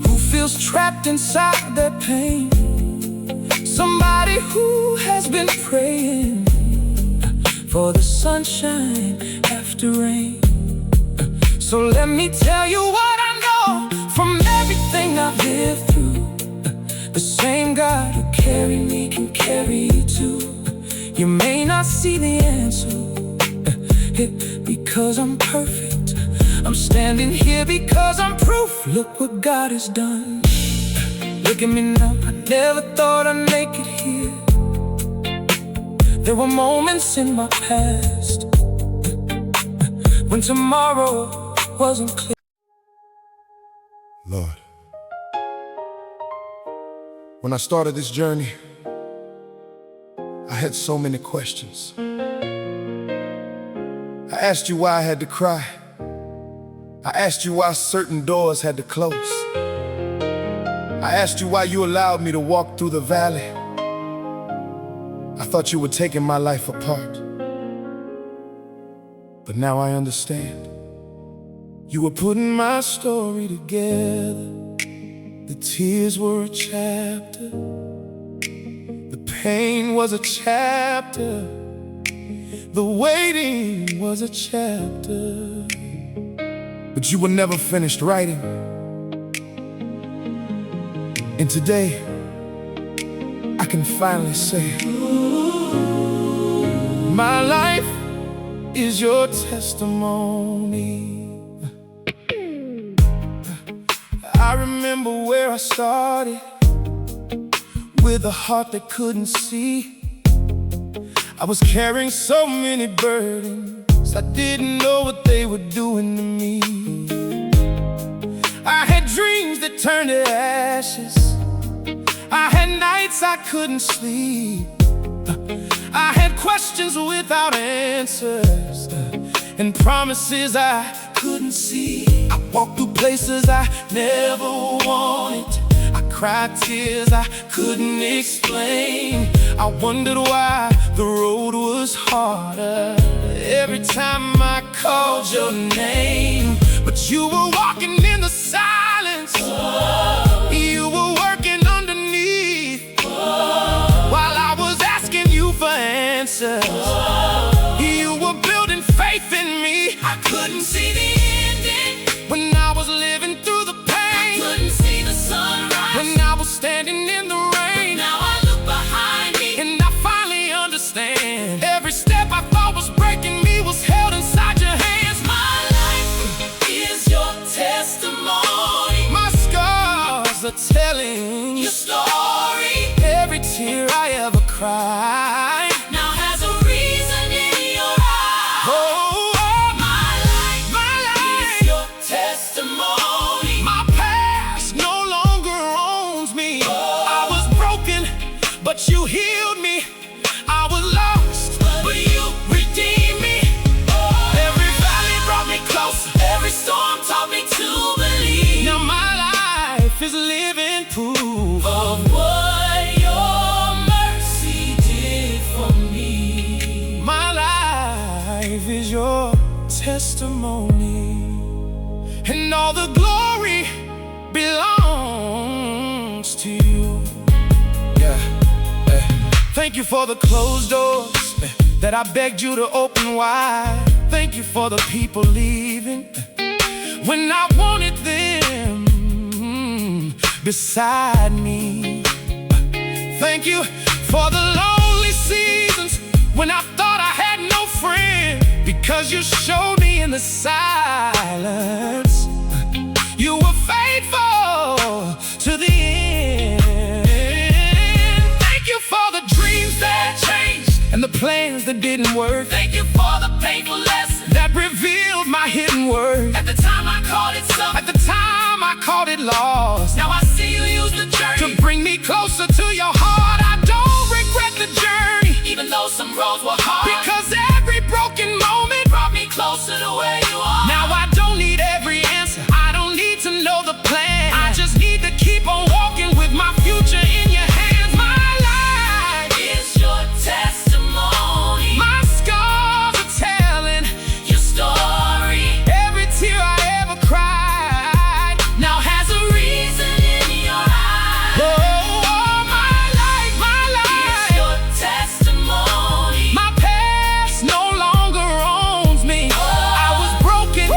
who feels trapped inside their pain. Somebody who has been praying for the sunshine after rain. So let me tell you what I know from everything I've lived through. The same God who carried me can carry you too. You may not see the answer because I'm perfect. I'm standing here because I'm proof. Look what God has done. Look at me now. I never thought I'd make it here. There were moments in my past when tomorrow wasn't clear. Lord, when I started this journey, I had so many questions. I asked you why I had to cry. I asked you why certain doors had to close. I asked you why you allowed me to walk through the valley. I thought you were taking my life apart, but now I understand. You were putting my story together. The tears were a chapter. The pain was a chapter. The waiting was a chapter. But you were never finished writing. And today, I can finally say, my life is your testimony. I remember where I started, with a heart that couldn't see. I was carrying so many burdens, I didn't know what they were doing to me. I had dreams that turned to ashes. I had nights I couldn't sleep. I had questions without answers, and promises I couldn't see. I walked through places I never wanted. I cried tears I couldn't explain. I wondered why the road was harder every time I called your name. But you were walking in the silence. You were working underneath while I was asking you for answers. You were building faith in me. I couldn't see the Your story, every tear I ever cried, now has a reason in your eyes. oh, My life is your testimony. my past no longer owns me. I was broken, but you healed me. I was lost, But you redeemed me. every valley brought me closer. Every storm taught me to believe Now my life is living proof of what your mercy did for me. my life is your testimony, and all the glory belongs to you. Yeah. Thank you for the closed doors that I begged you to open wide. Thank you for the people leaving when I wanted them beside me. Thank you for the lonely seasons when I thought I had no friend, because you showed me in the silence you were faithful to the end. Thank you for the dreams that changed and the plans that didn't work, Thank you for the painful lesson. that revealed my hidden worth. At the time I called it something. At the time I called it lost, Now I see you use the to journey. bring me closer to your heart. I don't regret the journey, Even though some roads were hard, because every broken moment brought me closer to where you are. now I don't need every answer. I don't need to know the plan. I just need to keep on walking with my future in your hands. My life, Is your testimony. my scars are telling Your story every tear I ever cried. now has a reason in your eyes. Oh, my life, my Is life. your testimony. My past no longer owns me. I was broken,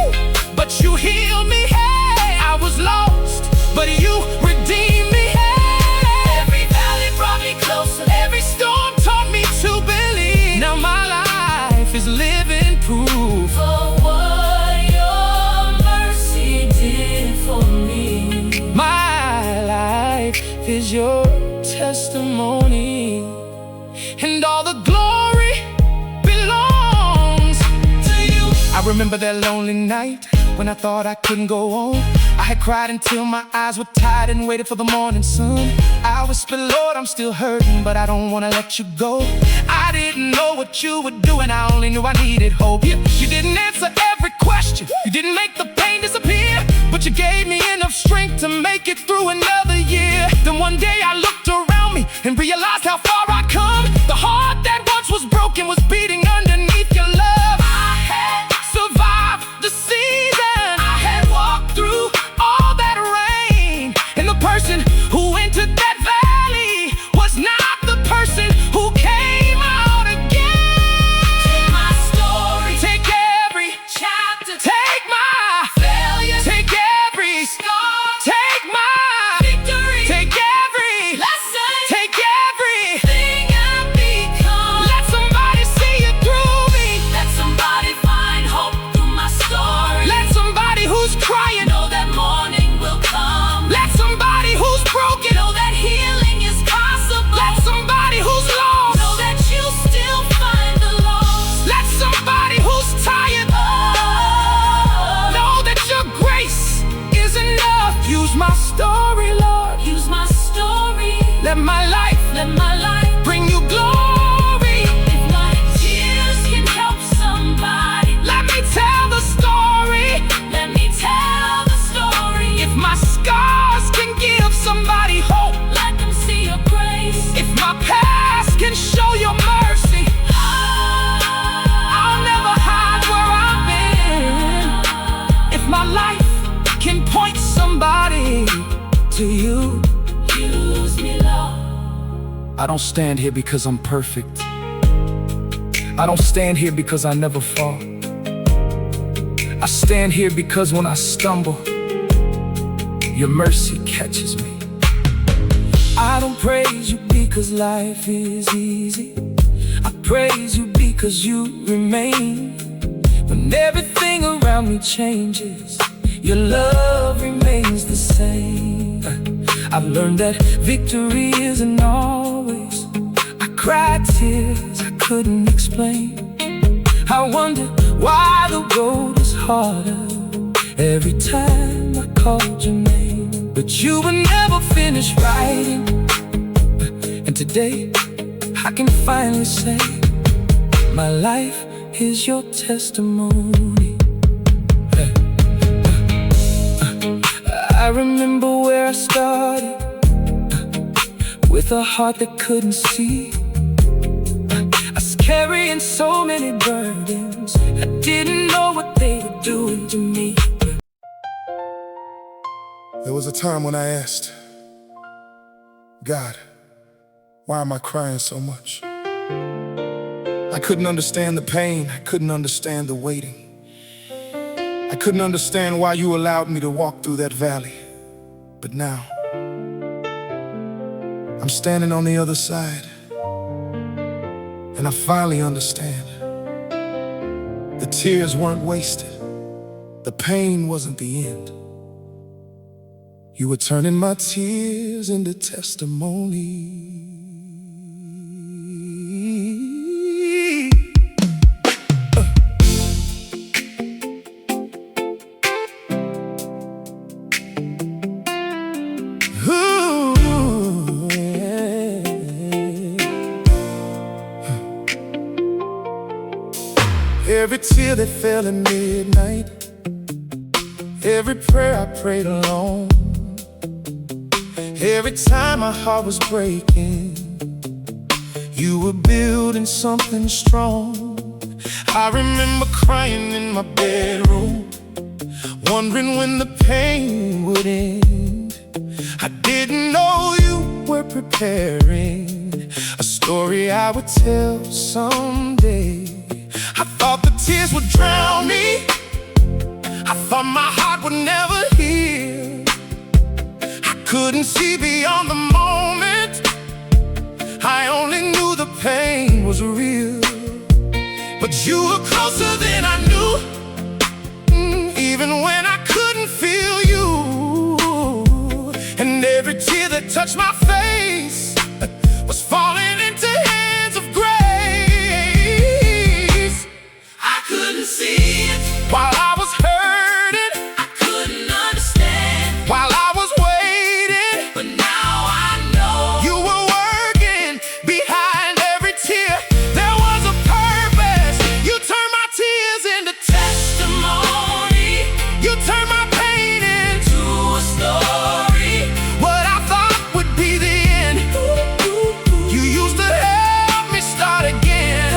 but you healed me. I was lost, but you redeemed me. Every valley brought me closer. Every storm taught me to believe. Now my life is living proof For what your mercy did for me. my life is your testimony, and all the glory belongs to you. I remember that lonely night when I thought I couldn't go on. I had cried until my eyes were tired and waited for the morning sun. I whispered, Lord, I'm still hurting, but I don't want to let you go. I didn't know what you were doing, I only knew I needed hope. You didn't answer every question, you didn't make the pain disappear, but you gave me enough strength to make it through another year. Then one day I looked around me and realized how far I'd come. The heart that once was broken was beating underneath your love. I had survived the season, I had walked through all that rain, and the person who entered that valley was not the person who came out again. My story, Take every chapter, Take my failure, Take every scar, Take my victory, Take every lesson, Take every thing I've become. Let somebody see you through me. Let somebody find hope through my story. Let somebody who's crying, Know that morning will come. let somebody who's broken, Know that healing is possible. let somebody who's lost, Know that you still find the lost. let somebody who's tired know that your grace is enough. Use my story, Lord. Use my story. Let my life Let my life. bring you glory. If my tears can help somebody, Let me tell the story. let me tell the story. If my scars can give somebody hope, Let them see your grace. if my past can show your mercy, I'll never hide where I've been. If my life can point somebody to you. Use me, Lord. I don't stand here because I'm perfect. I don't stand here because I never fall. I stand here because when I stumble, your mercy catches me. I don't praise you because life is easy. I praise you because you remain. When everything around me changes, your love remains the same. I've learned that victory isn't always. I cried tears I couldn't explain. I wondered why the road is harder every time I called your name. But you were never finished writing, and today I can finally say my life is your testimony. I remember where I started, with a heart that couldn't see. I was carrying so many burdens, I didn't know what they were doing to me. There was a time when I asked, God, why am I crying so much? I couldn't understand the pain, I couldn't understand the waiting. I couldn't understand why you allowed me to walk through that valley. But now, I'm standing on the other side, and I finally understand. The tears weren't wasted, the pain wasn't the end. You were turning my tears into testimony. Every tear that fell at midnight, every prayer I prayed alone, every time my heart was breaking, you were building something strong. I remember crying in my bedroom, wondering when the pain would end. I didn't know you were preparing a story I would tell someday. I thought the tears would drown me, I thought my heart would never heal. I couldn't see beyond the moment, I only knew the pain was real. But you were closer than I knew, even when I couldn't feel you. And every tear that touched my face was falling into hands of grace. I couldn't see it while I was hurting, I couldn't understand while I was waiting. But now I know you were working behind every tear. There was a purpose. You turned my tears into testimony. You turned my pain into a story. What I thought would be the end, you used to help me start again.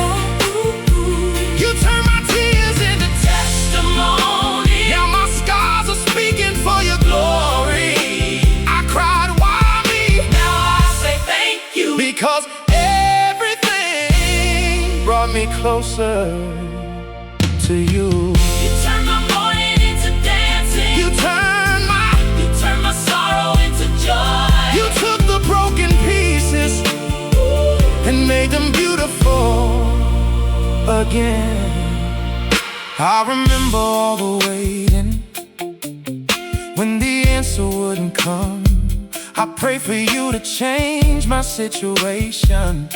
You turned my tears into testimony. Now my scars are speaking for your glory. I cried, why me? Now I say thank you, because everything brought me closer to you. You turned my mourning into dancing. You turned my sorrow into joy. You took the broken pieces and made them beautiful again. I remember all the waiting, when the answer wouldn't come. I prayed for you to change my situation,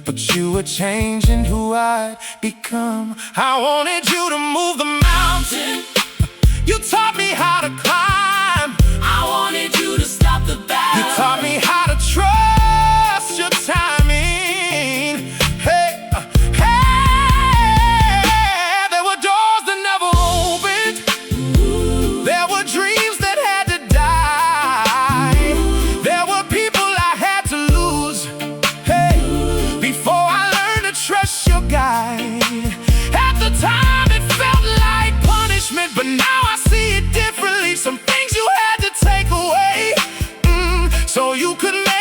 but you were changing who I'd become. I wanted you to move the mountain. You taught me how to climb. I wanted you to stop the battle. You taught me how to trust your timing. Hey, there were doors that never opened. There were dreams that had to die. There were people I had to lose, hey, before I learned to trust your guide. At the time it felt like punishment, but now I see it differently. Some things you had to take away, so you could make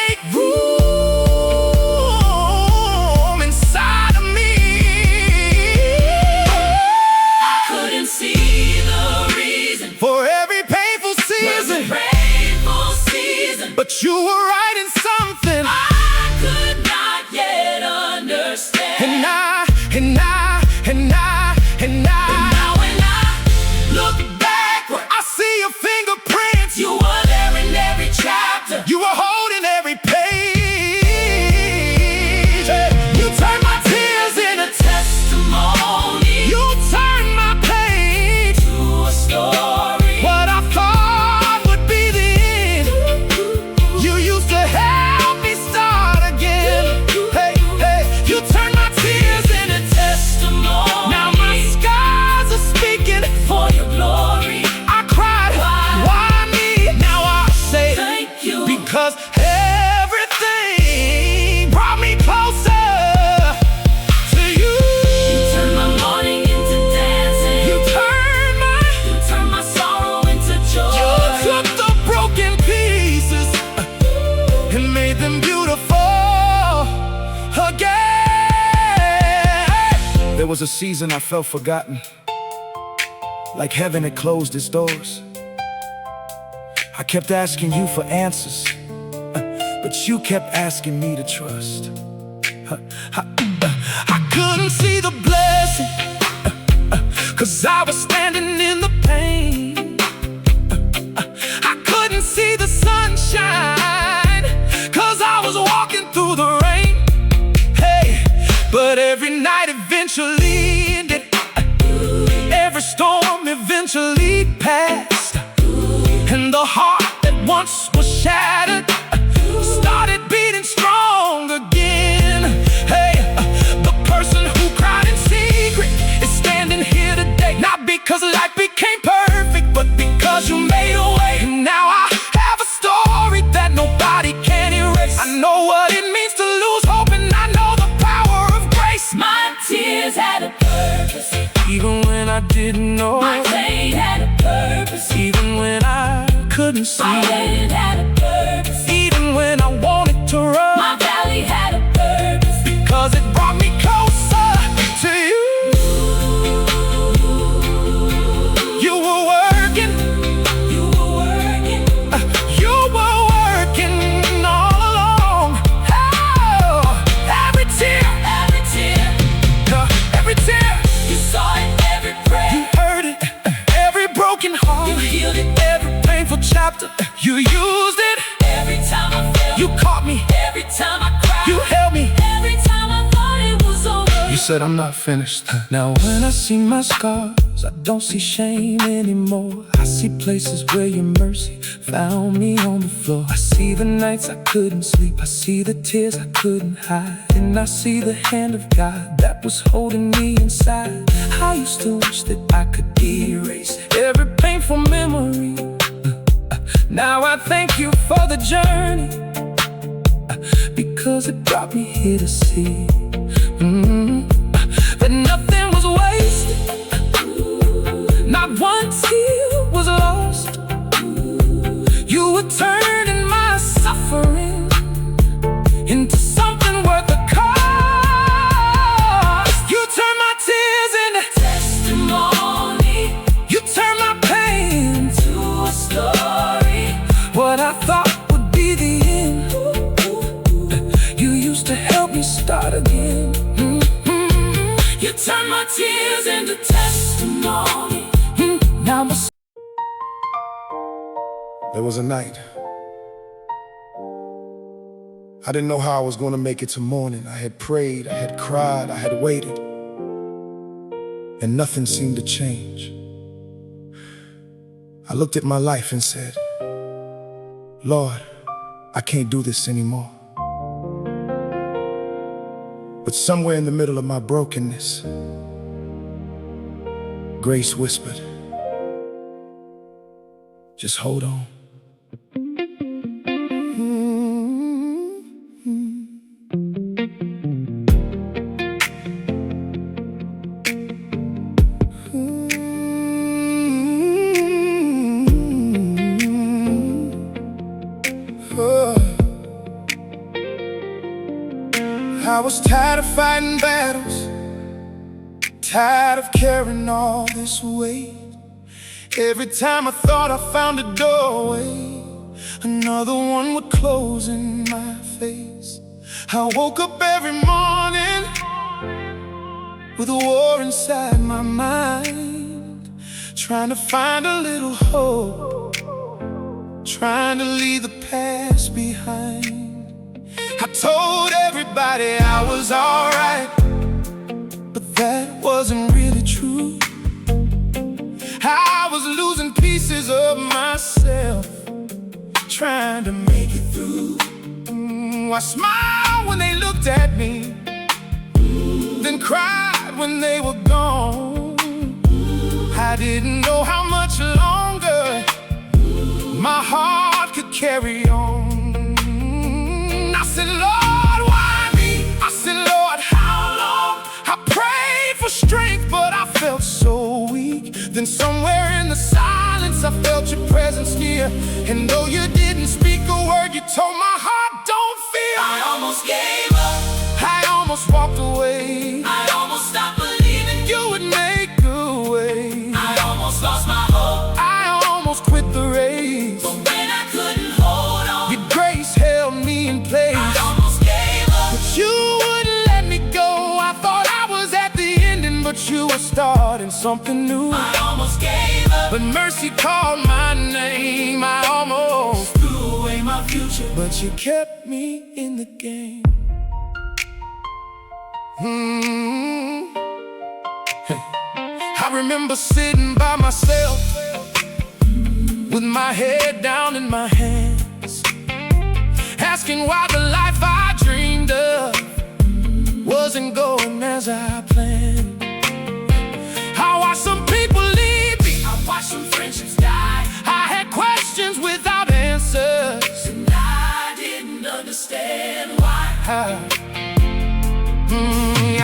There was a season I felt forgotten, like heaven had closed its doors. I kept asking you for answers, but you kept asking me to trust. I couldn't see the blessing, 'cause I was standing in the pain. I couldn't see the sunshine, 'cause I was walking through the rain. Hey, but every night eventually ended. Every storm eventually passed, and the heart that once was shattered started beating strong again. Hey, the person who cried in secret is standing here today, not because life became perfect, but because you made a way. And now I have a story that nobody can erase. I know what it means to lose hope, and I know the power of grace. My tears had a purpose, Even when I didn't know, my pain had a purpose, even when I couldn't see, my head had a purpose, even when I wanted to run, my valley had a purpose, because it brought me closer to you. You were working, you were working, you were working all along. Oh, every tear, every tear, you saw it, every prayer, you heard it, every broken heart, you healed it, every painful chapter, you used it. every time I fell, You caught me, every time I cried, you held me. every time I thought it was over. You said I'm not finished. Now when I see my scars, I don't see shame anymore. I see places where your mercy found me on the floor. I see the nights I couldn't sleep, I see the tears I couldn't hide, and I see the hand of God that was holding me inside. I used to wish that I could erase every painful memory. Now I thank you for the journey, because it brought me here to see that nothing was wasted, not one tear was lost. You were turning my suffering into something worth the cost. You turned my tears into Testimony you turned my pain to a story, what I thought would be the end. You used to help me start again. you turned my tears into testimony. Now my There was a night I didn't know how I was going to make it to morning. I had prayed, I had cried, I had waited, and nothing seemed to change. I looked at my life and said, Lord, I can't do this anymore. But somewhere in the middle of my brokenness, grace whispered, just hold on. I was tired of fighting battles, tired of carrying all this weight. Every time I thought I found a doorway, another one would close in my face. I woke up every morning with a war inside my mind, trying to find a little hope, trying to leave the past behind. I told everybody I was alright, but that wasn't really true. I was losing pieces of myself, trying to make it through. I smiled when they looked at me, then cried when they were gone. I didn't know how much longer my heart could carry on. I said, Lord, why me? I said, Lord, how long? I prayed for strength, but I felt so weak. Then somewhere in the silence I felt your presence near, and though you didn't speak a word, you told my heart, don't fear. I almost gave up, I almost walked away, I almost stopped believing. starting something new. I almost gave up, But mercy called my name. I almost threw away my future. But you kept me in the game. I remember sitting by myself with my head down in my hands, asking why the life I dreamed of wasn't going as I planned. I watched some people leave me, I watched some friendships die, I had questions without answers, and I didn't understand why.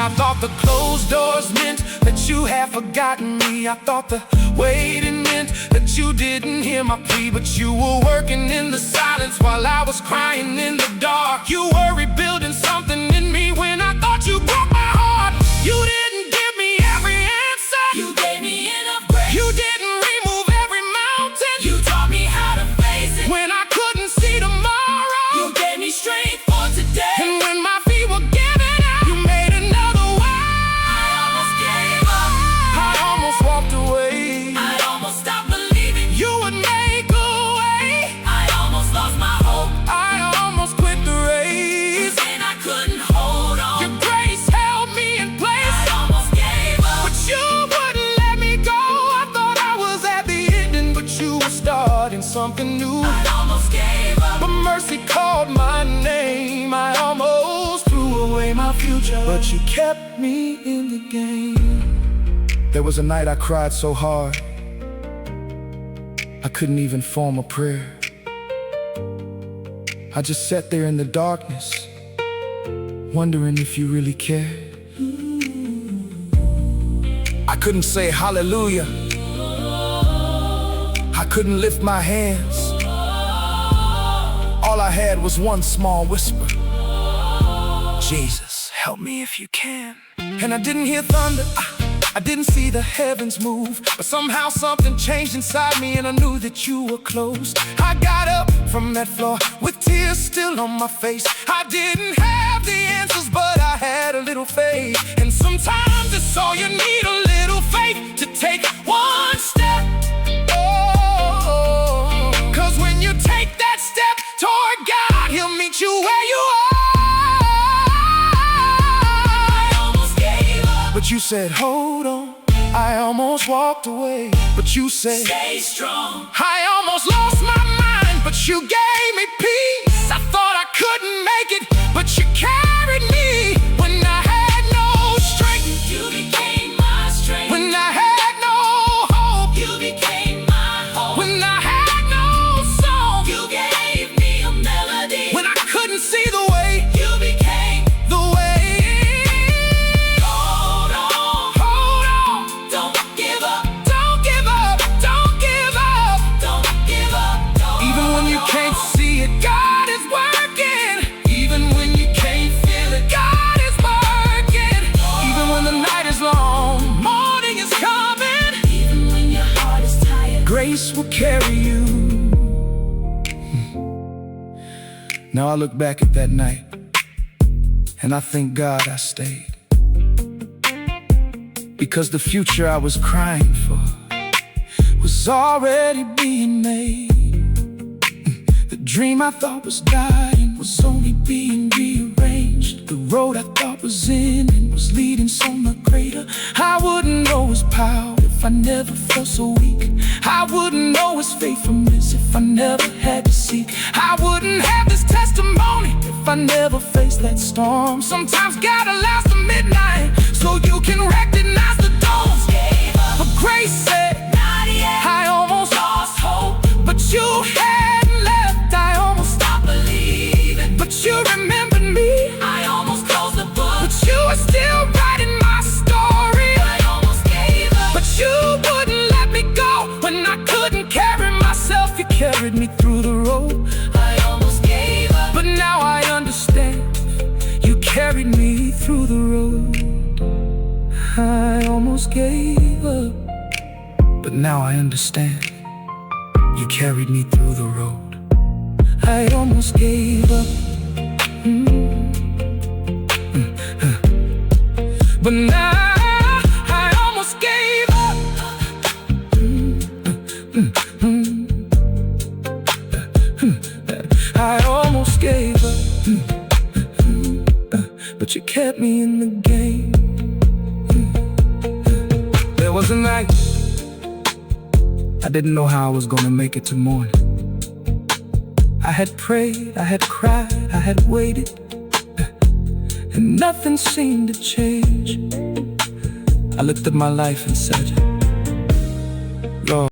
I thought the closed doors meant that you had forgotten me. I thought the waiting meant that you didn't hear my plea. But you were working in the silence while I was crying in the dark. You were rebuilding something in me when I thought you broke my heart. You didn't give me every answer, You gave me enough grace. you didn't remove every mountain. You taught me how to face it. When I couldn't see tomorrow, You gave me strength for today. and when my feet were giving out, you made another way. I almost gave up, I almost walked away. I almost stopped believing. You would make a way. I almost lost my hope, I almost quit the race. and I couldn't hold Your on. grace held me in place, I almost gave up, but you wouldn't let me go. I thought I was at the ending, but you were starting something new. I almost gave up. But mercy called my name. I almost threw away my future, but you kept me in the game. There was a night I cried so hard I couldn't even form a prayer. I just sat there in the darkness, wondering if you really cared. I couldn't say hallelujah, I couldn't lift my hands. All I had was one small whisper: Jesus, help me if you can. And I didn't hear thunder, I didn't see the heavens move, but somehow something changed inside me, and I knew that you were close. I got up from that floor with tears still on my face. I didn't have the answers, but I had a little faith. And sometimes it's all you need, a little faith to take one step. Oh, 'cause when you take that step toward God, He'll meet you where you are. I almost gave up. But you said, hold on. I almost walked away, but you said, Stay strong. I almost lost my mind, but you gave me peace. I thought I couldn't make it, but you carried me when I had no strength. You became my strength. When I had no hope. You became my hope. When I had no song. You gave me a melody. When I couldn't see the way. You became. The way. Hold on. Hold on. Don't give up. Don't give up. Don't give up. Don't give up. Don't Even when you can't see it, God is working. Even when you can't feel it, God is working. Even when the night is long, morning is coming. Even when your heart is tired. Grace will carry you. Now I look back at that night, and I thank God I stayed. Because the future I was crying for was already being made. The dream I thought was dying was only being rearranged. The road I thought was in and was leading somewhere greater. I wouldn't know His power if I never felt so weak. I wouldn't know His faithfulness if I never had to seek. I wouldn't have this testimony if I never faced that storm. Sometimes God allows the midnight so you can recognize the dawn. But grace said, Not yet. I almost Lost hope. but you hadn't left. I almost Stop believing. but you remembered me. I almost closed the book. But you were still writing my story. I almost gave up. But you wouldn't let me go when I couldn't carry myself. You carried me through the road. I almost gave up. But now I understand. You carried me through the road. I almost gave up, but now I understand. You carried me through the road. I almost gave up. But now I almost gave I almost gave up, but you kept me in the game. There was a night I didn't know how I was gonna make it to morning. I had prayed, I had cried, I had waited, and nothing seemed to change. I looked at my life and said, Lord,